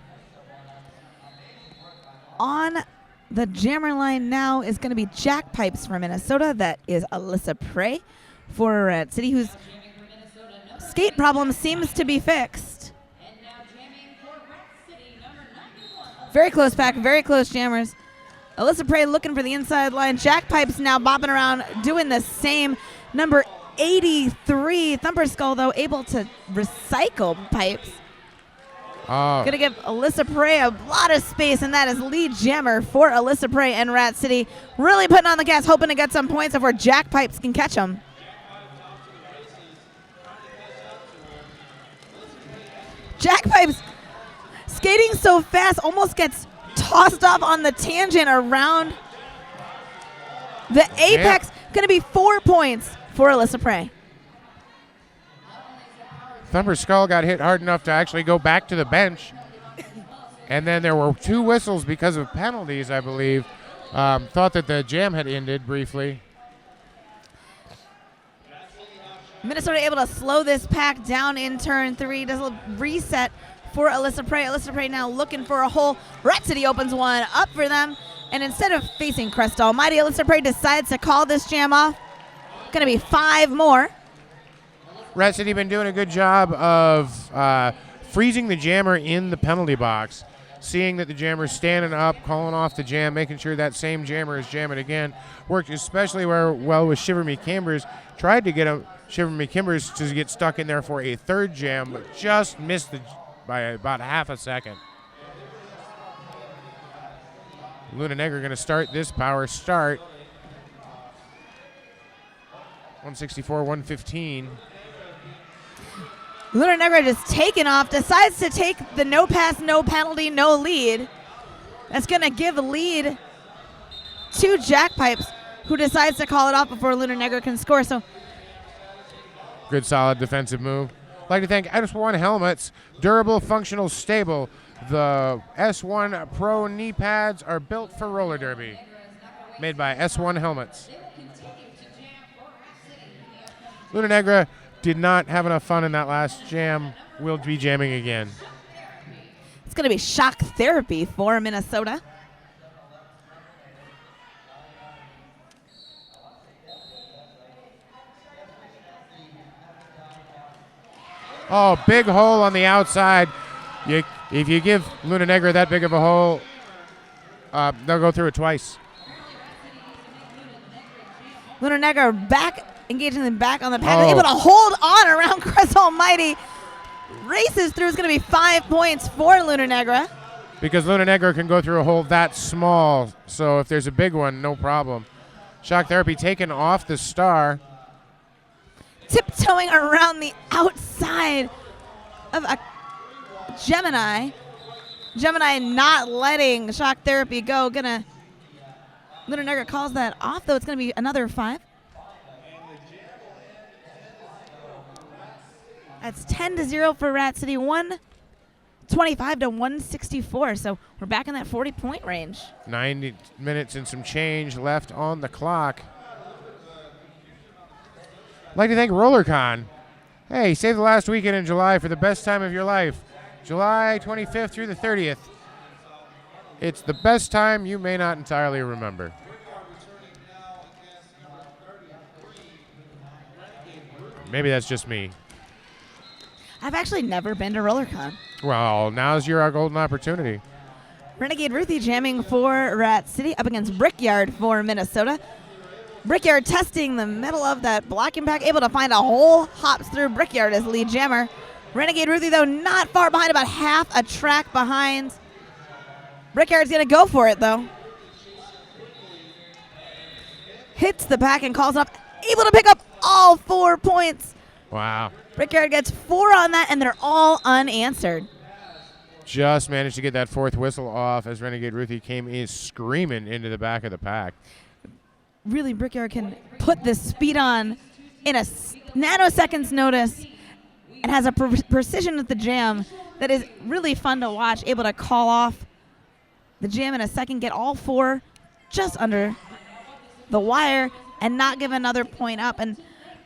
[SPEAKER 2] On the jammer line now is going to be Jack Pipes for Minnesota. That is Alyssa Prey for Rat City, whose skate problem seems to be fixed. Very close pack, very close jammers. Alyssa Prey looking for the inside line. Jack Pipes now bopping around, doing the same. Number 83, Thumper Skull, though, able to recycle pipes. Going to give Alyssa Prey a lot of space, and that is lead jammer for Alyssa Prey and Rat City. Really putting on the gas, hoping to get some points before Jack Pipes can catch them. Jack Pipes skating so fast, almost gets tossed off on the tangent around the apex. Going to be 4 points for Alyssa Prey.
[SPEAKER 1] Thumper Skull got hit hard enough to actually go back to the bench. And then there were 2 whistles because of penalties, I believe. Thought that the jam had ended briefly.
[SPEAKER 2] Minnesota able to slow this pack down in turn 3. Does a reset for Alyssa Prey. Alyssa Prey now looking for a hole. Rat City opens one up for them. And instead of facing Crest Almighty, Alyssa Prey decides to call this jam off. Going to be 5 more.
[SPEAKER 1] Rat City been doing a good job of freezing the jammer in the penalty box, seeing that the jammer's standing up, calling off the jam, making sure that same jammer is jamming again. Worked especially well with Shiver Me Kimbers. Tried to get Shiver Me Kimbers to get stuck in there for a 3rd jam, but just missed by about half a second. Luna Negra going to start this power start. 164, 115.
[SPEAKER 2] Luna Negra just taking off, decides to take the no pass, no penalty, no lead. That's going to give a lead to Jack Pipes, who decides to call it off before Luna Negra can score. So,
[SPEAKER 1] good, solid defensive move. I'd like to thank S1 Helmets, durable, functional, stable. The S1 Pro knee pads are built for roller derby, made by S1 Helmets. Luna Negra did not have enough fun in that last jam. Will be jamming again.
[SPEAKER 2] It's going to be shock therapy for Minnesota.
[SPEAKER 1] Oh, big hole on the outside. If you give Luna Negra that big of a hole, they'll go through it twice.
[SPEAKER 2] Luna Negra back, engaging them back on the pack, able to hold on around Crest Almighty. Races through. Is going to be 5 points for Luna Negra.
[SPEAKER 1] Because Luna Negra can go through a hole that small, so if there's a big one, no problem. Shock therapy taken off the star.
[SPEAKER 2] Tiptoeing around the outside of a Gemini. Gemini not letting shock therapy go. Luna Negra calls that off, though. It's going to be another 5. That's 10-0 for Rat City. 125 to 164. So we're back in that 40-point range.
[SPEAKER 1] 90 minutes and some change left on the clock. I'd like to thank RollerCon. Hey, save the last weekend in July for the best time of your life. July 25th through the 30th. It's the best time you may not entirely remember. Maybe that's just me.
[SPEAKER 2] I've actually never been to RollerCon.
[SPEAKER 1] Well, now's your golden opportunity.
[SPEAKER 2] Renegade Ruthie jamming for Rat City up against Brickyard for Minnesota. Brickyard testing the middle of that blocking pack, able to find a hole, hops through Brickyard as lead jammer. Renegade Ruthie, though, not far behind, about half a track behind. Brickyard's going to go for it, though. Hits the pack and calls up, able to pick up all 4 points.
[SPEAKER 1] Wow.
[SPEAKER 2] Brickyard gets 4 on that, and they're all unanswered.
[SPEAKER 1] Just managed to get that 4th whistle off as Renegade Ruthie came in screaming into the back of the pack.
[SPEAKER 2] Really, Brickyard can put the speed on in a nanoseconds notice and has a precision with the jam that is really fun to watch. Able to call off the jam in a second, get all 4 just under the wire, and not give another point up. And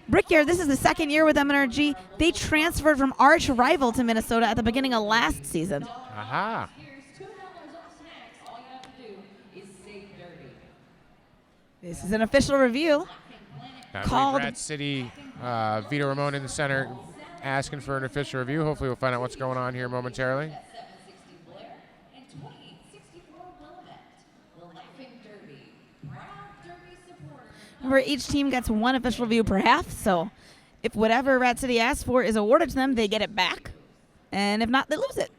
[SPEAKER 2] Brickyard, this is the 2nd year with MNRG. They transferred from arch rival to Minnesota at the beginning of last season.
[SPEAKER 1] Aha.
[SPEAKER 2] This is an official review.
[SPEAKER 1] Called Rat City, Vito Ramon in the center, asking for an official review. Hopefully we'll find out what's going on here momentarily.
[SPEAKER 2] Remember, each team gets one official review per half, so if whatever Rat City asks for is awarded to them, they get it back. And if not, they lose it.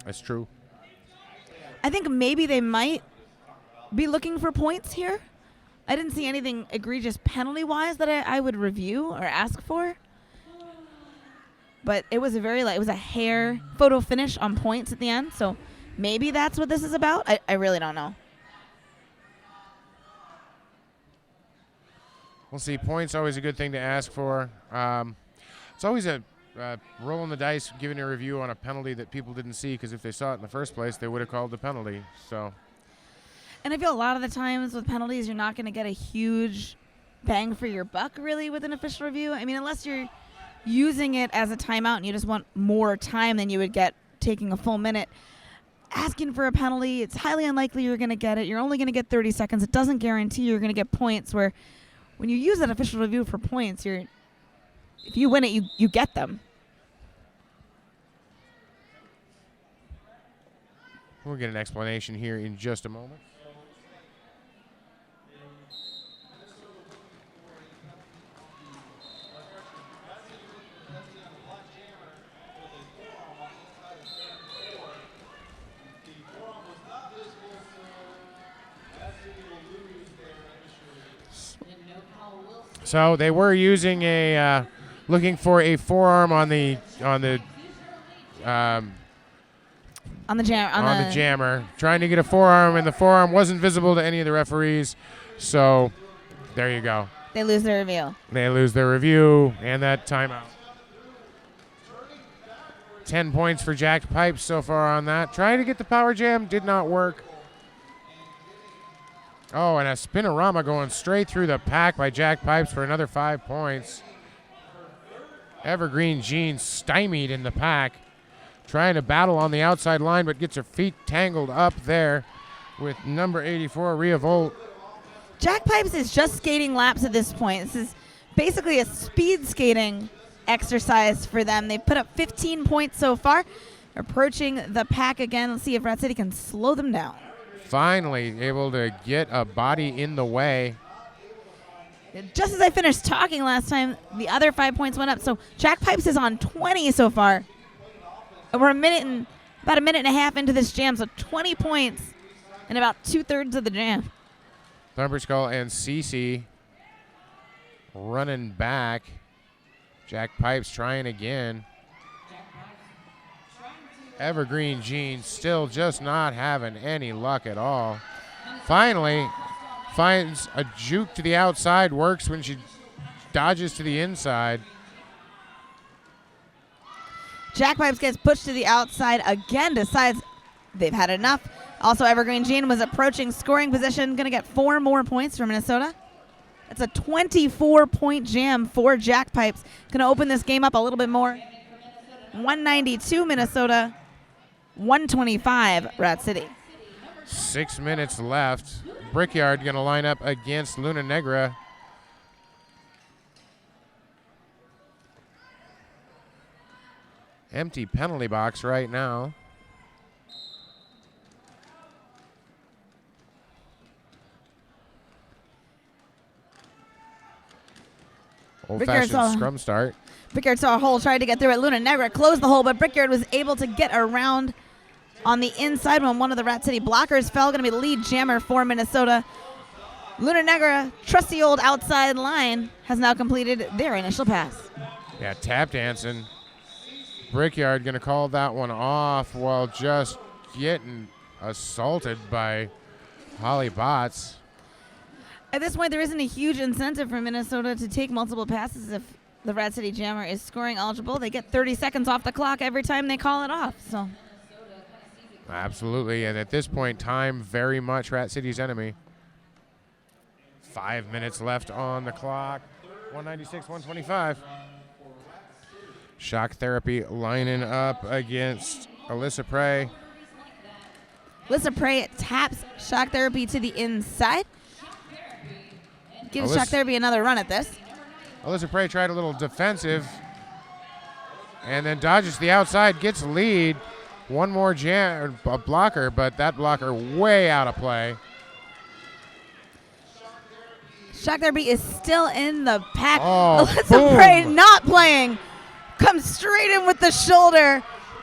[SPEAKER 1] That's true.
[SPEAKER 2] I think maybe they might be looking for points here. I didn't see anything egregious penalty-wise that I would review or ask for. But it was it was a hair photo finish on points at the end, so maybe that's what this is about. I really don't know.
[SPEAKER 1] We'll see. Points always a good thing to ask for. It's always a rolling the dice, giving a review on a penalty that people didn't see, because if they saw it in the first place, they would have called the penalty. So.
[SPEAKER 2] And I feel a lot of the times with penalties, you're not going to get a huge bang for your buck, really, with an official review. I mean, unless you're using it as a timeout and you just want more time than you would get taking a full minute. Asking for a penalty, it's highly unlikely you're going to get it. You're only going to get 30 seconds. It doesn't guarantee you're going to get points, where when you use an official review for points, if you win it, you get them.
[SPEAKER 1] We'll get an explanation here in just a moment. So they were using looking for a forearm on the jammer, trying to get a forearm, and the forearm wasn't visible to any of the referees. So there you go.
[SPEAKER 2] They lose their review.
[SPEAKER 1] They lose their review and that timeout. 10 points for Jack Pipes so far on that. Trying to get the power jam, did not work. Oh, and a spinorama going straight through the pack by Jack Pipes for another 5 points. Evergreen Jean stymied in the pack, trying to battle on the outside line, but gets her feet tangled up there with number 84, Rhea Volt.
[SPEAKER 2] Jack Pipes is just skating laps at this point. This is basically a speed skating exercise for them. They've put up 15 points so far, approaching the pack again. Let's see if Rat City can slow them down.
[SPEAKER 1] Finally able to get a body in the way.
[SPEAKER 2] Just as I finished talking last time, the other 5 points went up. So Jack Pipes is on 20 so far. We're about a minute and a half into this jam, so 20 points in about 2/3 of the jam.
[SPEAKER 1] Thumberskull and Cece running back. Jack Pipes trying again. Evergreen Jean still just not having any luck at all. Finally finds a juke to the outside, works when she dodges to the inside.
[SPEAKER 2] Jack Pipes gets pushed to the outside again, decides they've had enough. Also, Evergreen Jean was approaching scoring position, going to get 4 more points from Minnesota. That's a 24-point jam for Jack Pipes. Going to open this game up a little bit more. 192 Minnesota, 125 Rat City.
[SPEAKER 1] 6 minutes left. Brickyard going to line up against Luna Negra. Empty penalty box right now. Old-fashioned scrum start.
[SPEAKER 2] Brickyard saw a hole, tried to get through it. Luna Negra closed the hole, but Brickyard was able to get around on the inside when one of the Rat City blockers fell. Going to be the lead jammer for Minnesota. Luna Negra, trusty old outside line, has now completed their initial pass.
[SPEAKER 1] Yeah, tap dancing. Brickyard going to call that one off while just getting assaulted by Holly Botts.
[SPEAKER 2] At this point, there isn't a huge incentive for Minnesota to take multiple passes if the Rat City Jammer is scoring eligible. They get 30 seconds off the clock every time they call it off. So,
[SPEAKER 1] absolutely, and at this point, time very much Rat City's enemy. 5 minutes left on the clock. 196, 125. Shock Therapy lining up against Alyssa Prey.
[SPEAKER 2] Alyssa Prey taps Shock Therapy to the inside. Gives Shock Therapy another run at this.
[SPEAKER 1] Alyssa Prey tried a little defensive and then dodges the outside, gets lead. One more a blocker, but that blocker way out of play.
[SPEAKER 2] Shock Therapy is still in the pack.
[SPEAKER 1] Oh,
[SPEAKER 2] Alyssa Bray
[SPEAKER 1] boom.
[SPEAKER 2] not playing. Comes straight in with the shoulder.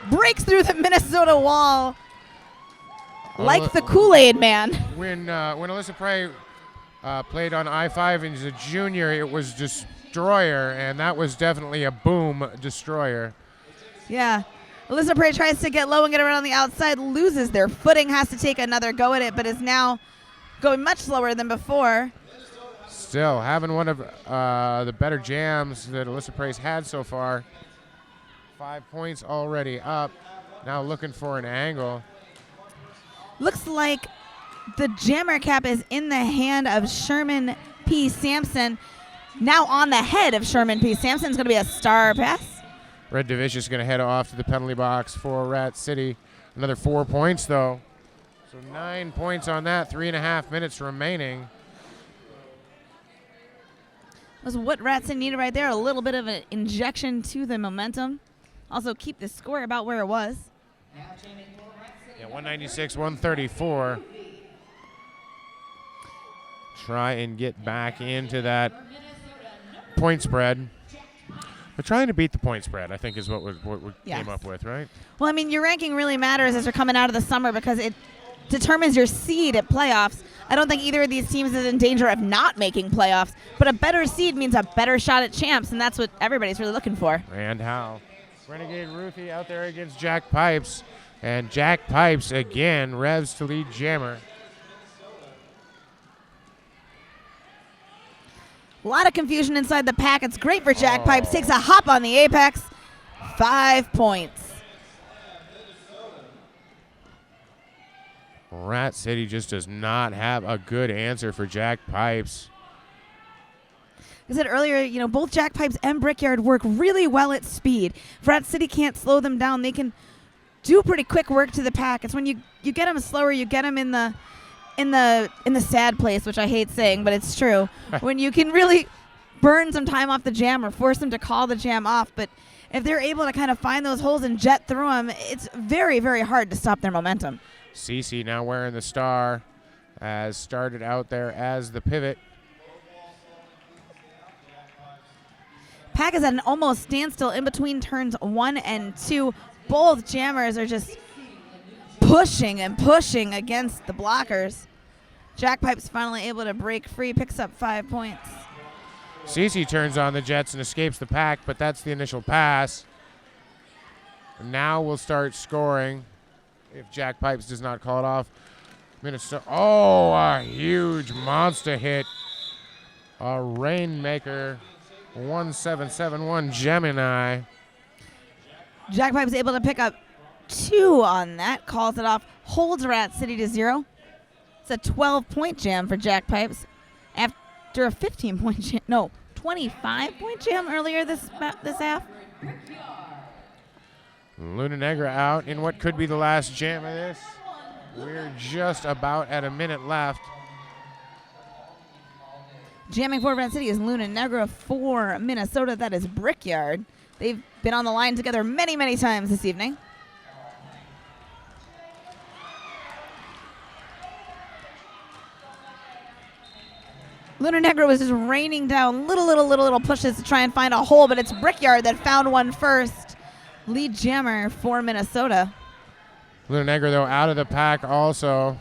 [SPEAKER 2] Breaks through the Minnesota wall. Like the Kool-Aid man.
[SPEAKER 1] When Alyssa Prey played on I-5 as a junior, it was Destroyer, and that was definitely a boom Destroyer.
[SPEAKER 2] Yeah. Alyssa Prey tries to get low and get around on the outside, loses their footing, has to take another go at it, but is now going much slower than before.
[SPEAKER 1] Still having one of the better jams that Alyssa Prey's had so far. 5 points already up. Now looking for an angle.
[SPEAKER 2] Looks like the jammer cap is in the hand of Sherman P. Sampson. Now on the head of Sherman P. Sampson. It's going to be a star pass.
[SPEAKER 1] Red Division is going to head off to the penalty box for Rat City. Another 4 points, though. So 9 points on that, 3.5 minutes remaining.
[SPEAKER 2] Was what Rat City needed right there. A little bit of an injection to the momentum. Also keep the score about where it was.
[SPEAKER 1] Yeah, 196, 134. Try and get back into that point spread. But trying to beat the point spread, I think, is what we came up with, right?
[SPEAKER 2] Well, I mean, your ranking really matters as you're coming out of the summer because it determines your seed at playoffs. I don't think either of these teams is in danger of not making playoffs, but a better seed means a better shot at champs, and that's what everybody's really looking for.
[SPEAKER 1] And how? Renegade Ruthie out there against Jack Pipes, and Jack Pipes again revs to lead jammer.
[SPEAKER 2] A lot of confusion inside the pack. It's great for Jack Pipes. Takes a hop on the apex. 5 points.
[SPEAKER 1] Rat City just does not have a good answer for Jack Pipes.
[SPEAKER 2] I said earlier, both Jack Pipes and Brickyard work really well at speed. If Rat City can't slow them down, they can do pretty quick work to the pack. It's when you get them slower, you get them in the sad place, which I hate saying, but it's true. When you can really burn some time off the jam or force them to call the jam off. But if they're able to kind of find those holes and jet through them, it's very, very hard to stop their momentum.
[SPEAKER 1] Cece now wearing the star, as started out there as the pivot.
[SPEAKER 2] Pack is at an almost standstill in between turns 1 and 2. Both jammers are just pushing and pushing against the blockers. Jack Pipe's finally able to break free, picks up 5 points.
[SPEAKER 1] Cece turns on the Jets and escapes the pack, but that's the initial pass. And now we'll start scoring if Jack Pipes does not call it off. Minnesota, a huge monster hit. A Rainmaker, 1771 Gemini.
[SPEAKER 2] Jack Pipe's able to pick up 2 on that, calls it off, holds Rat City to 0. It's a 12-point jam for Jack Pipes after a 15-point jam. No, 25-point jam earlier this half.
[SPEAKER 1] Luna Negra out in what could be the last jam of this. We're just about at a minute left.
[SPEAKER 2] Jamming for Rat City is Luna Negra. For Minnesota, that is Brickyard. They've been on the line together many, many times this evening. Luna Negra was just raining down little pushes to try and find a hole, but it's Brickyard that found one first. Lead jammer for Minnesota.
[SPEAKER 1] Luna Negra, though, out of the pack also.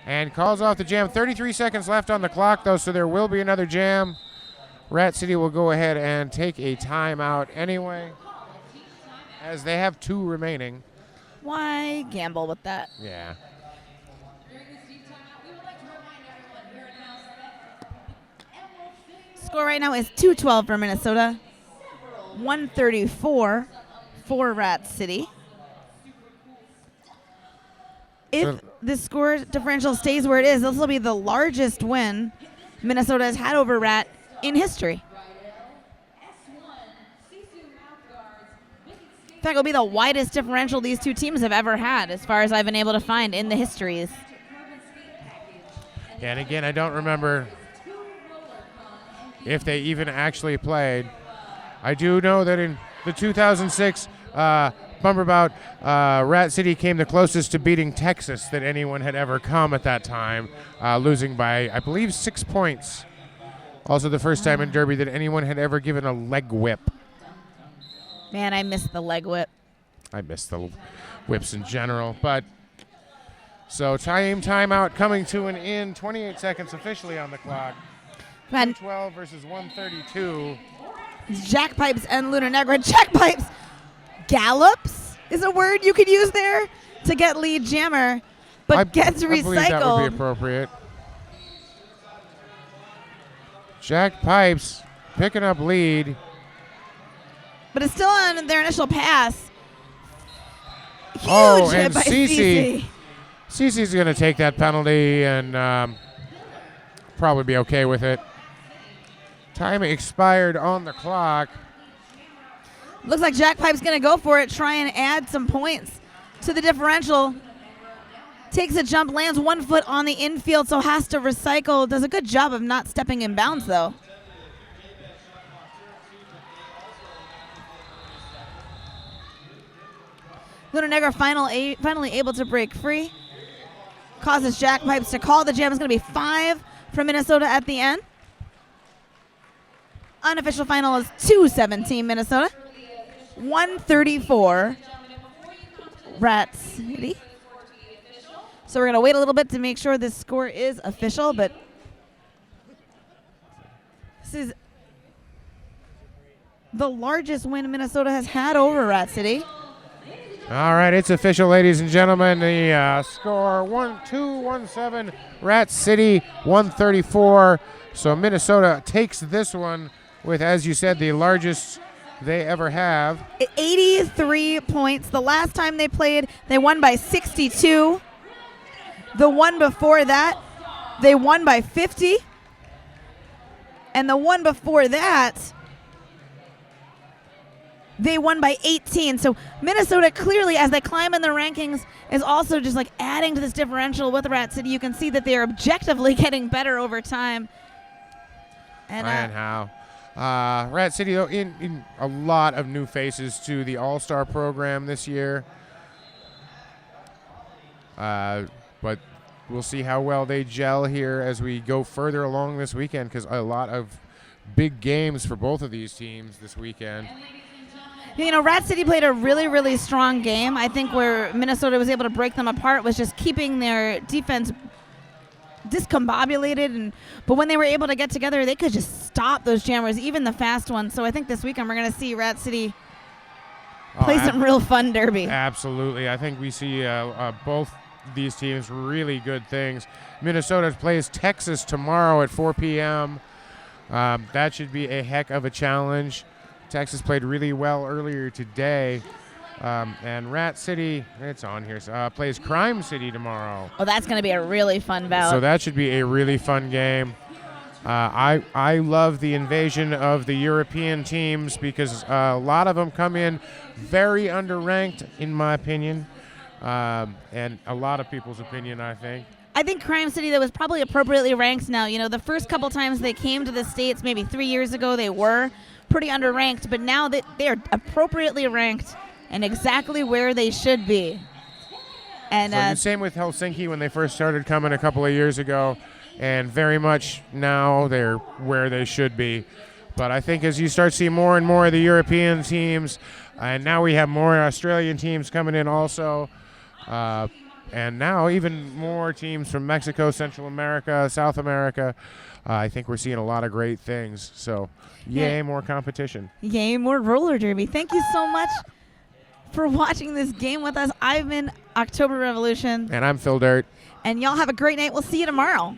[SPEAKER 1] And calls off the jam. 33 seconds left on the clock, though, so there will be another jam. Rat City will go ahead and take a timeout anyway, as they have 2 remaining.
[SPEAKER 2] Why gamble with that?
[SPEAKER 1] Yeah.
[SPEAKER 2] Score right now is 2-12 for Minnesota, 134 for Rat City. If the score differential stays where it is, this will be the largest win Minnesota has had over Rat in history. In fact, it'll be the widest differential these two teams have ever had, as far as I've been able to find in the histories.
[SPEAKER 1] And again, I don't remember if they even actually played. I do know that in the 2006 bumper bout, Rat City came the closest to beating Texas that anyone had ever come at that time, losing by, I believe, 6 points. Also the first time in Derby that anyone had ever given a leg whip.
[SPEAKER 2] Man, I missed the leg whip.
[SPEAKER 1] I miss the whips in general. But so timeout coming to an end. 28 seconds officially on the clock. 212 versus 132.
[SPEAKER 2] Jack pipes and Lunar Negra. Jack pipes. Gallops is a word you could use there to get lead jammer, but gets recycled. I believe that would be appropriate.
[SPEAKER 1] Jack pipes picking up lead.
[SPEAKER 2] But it's still on their initial pass.
[SPEAKER 1] Huge
[SPEAKER 2] hit by CC.
[SPEAKER 1] CC's going to take that penalty and probably be okay with it. Time expired on the clock.
[SPEAKER 2] Looks like Jack Pipe's going to go for it, try and add some points to the differential. Takes a jump, lands 1 foot on the infield, so has to recycle. Does a good job of not stepping in bounds, though. Lunar Negra finally able to break free. Causes Jack Pipes to call the jam. It's going to be 5 from Minnesota at the end. Unofficial final is 2-17 Minnesota. 134 Rat City. So we're going to wait a little bit to make sure this score is official, but this is the largest win Minnesota has had over Rat City.
[SPEAKER 1] All right, it's official, ladies and gentlemen. The score 1-2-1-7, Rat City 134. So Minnesota takes this one with, as you said, the largest they ever have.
[SPEAKER 2] 83 points. The last time they played, they won by 62. The one before that, they won by 50. And the one before that, they won by 18. So Minnesota clearly, as they climb in the rankings, is also just like adding to this differential with Rat City. You can see that they are objectively getting better over time.
[SPEAKER 1] And how? Rat City, though, in a lot of new faces to the All-Star program this year. But we'll see how well they gel here as we go further along this weekend, because a lot of big games for both of these teams this weekend.
[SPEAKER 2] You know, Rat City played a really, really strong game. I think where Minnesota was able to break them apart was just keeping their defense discombobulated, but when they were able to get together, they could just stop those jammers, even the fast ones. So I think this weekend we're going to see Rat City play some real fun derby.
[SPEAKER 1] Absolutely. I think we see both these teams really good things. Minnesota plays Texas tomorrow at 4 p.m. That should be a heck of a challenge. Texas played really well earlier today. And Rat City, it's on here, plays Crime City tomorrow.
[SPEAKER 2] Oh, that's going to be a really fun bout.
[SPEAKER 1] So that should be a really fun game. I love the invasion of the European teams because a lot of them come in very underranked, in my opinion, and a lot of people's opinion, I think.
[SPEAKER 2] I think Crime City, that was probably appropriately ranked now. You know, the first couple times they came to the States, maybe 3 years ago, they were pretty underranked, but now that they are appropriately ranked and exactly where they should be. And
[SPEAKER 1] so same with Helsinki when they first started coming a couple of years ago, and very much now they're where they should be. But I think as you start seeing more and more of the European teams, and now we have more Australian teams coming in also, and now even more teams from Mexico, Central America, South America, I think we're seeing a lot of great things. So yay, more competition.
[SPEAKER 2] Yay, more roller derby. Thank you so much for watching this game with us. I've been October Revolution.
[SPEAKER 1] And I'm Phil Dirt.
[SPEAKER 2] And y'all have a great night. We'll see you tomorrow.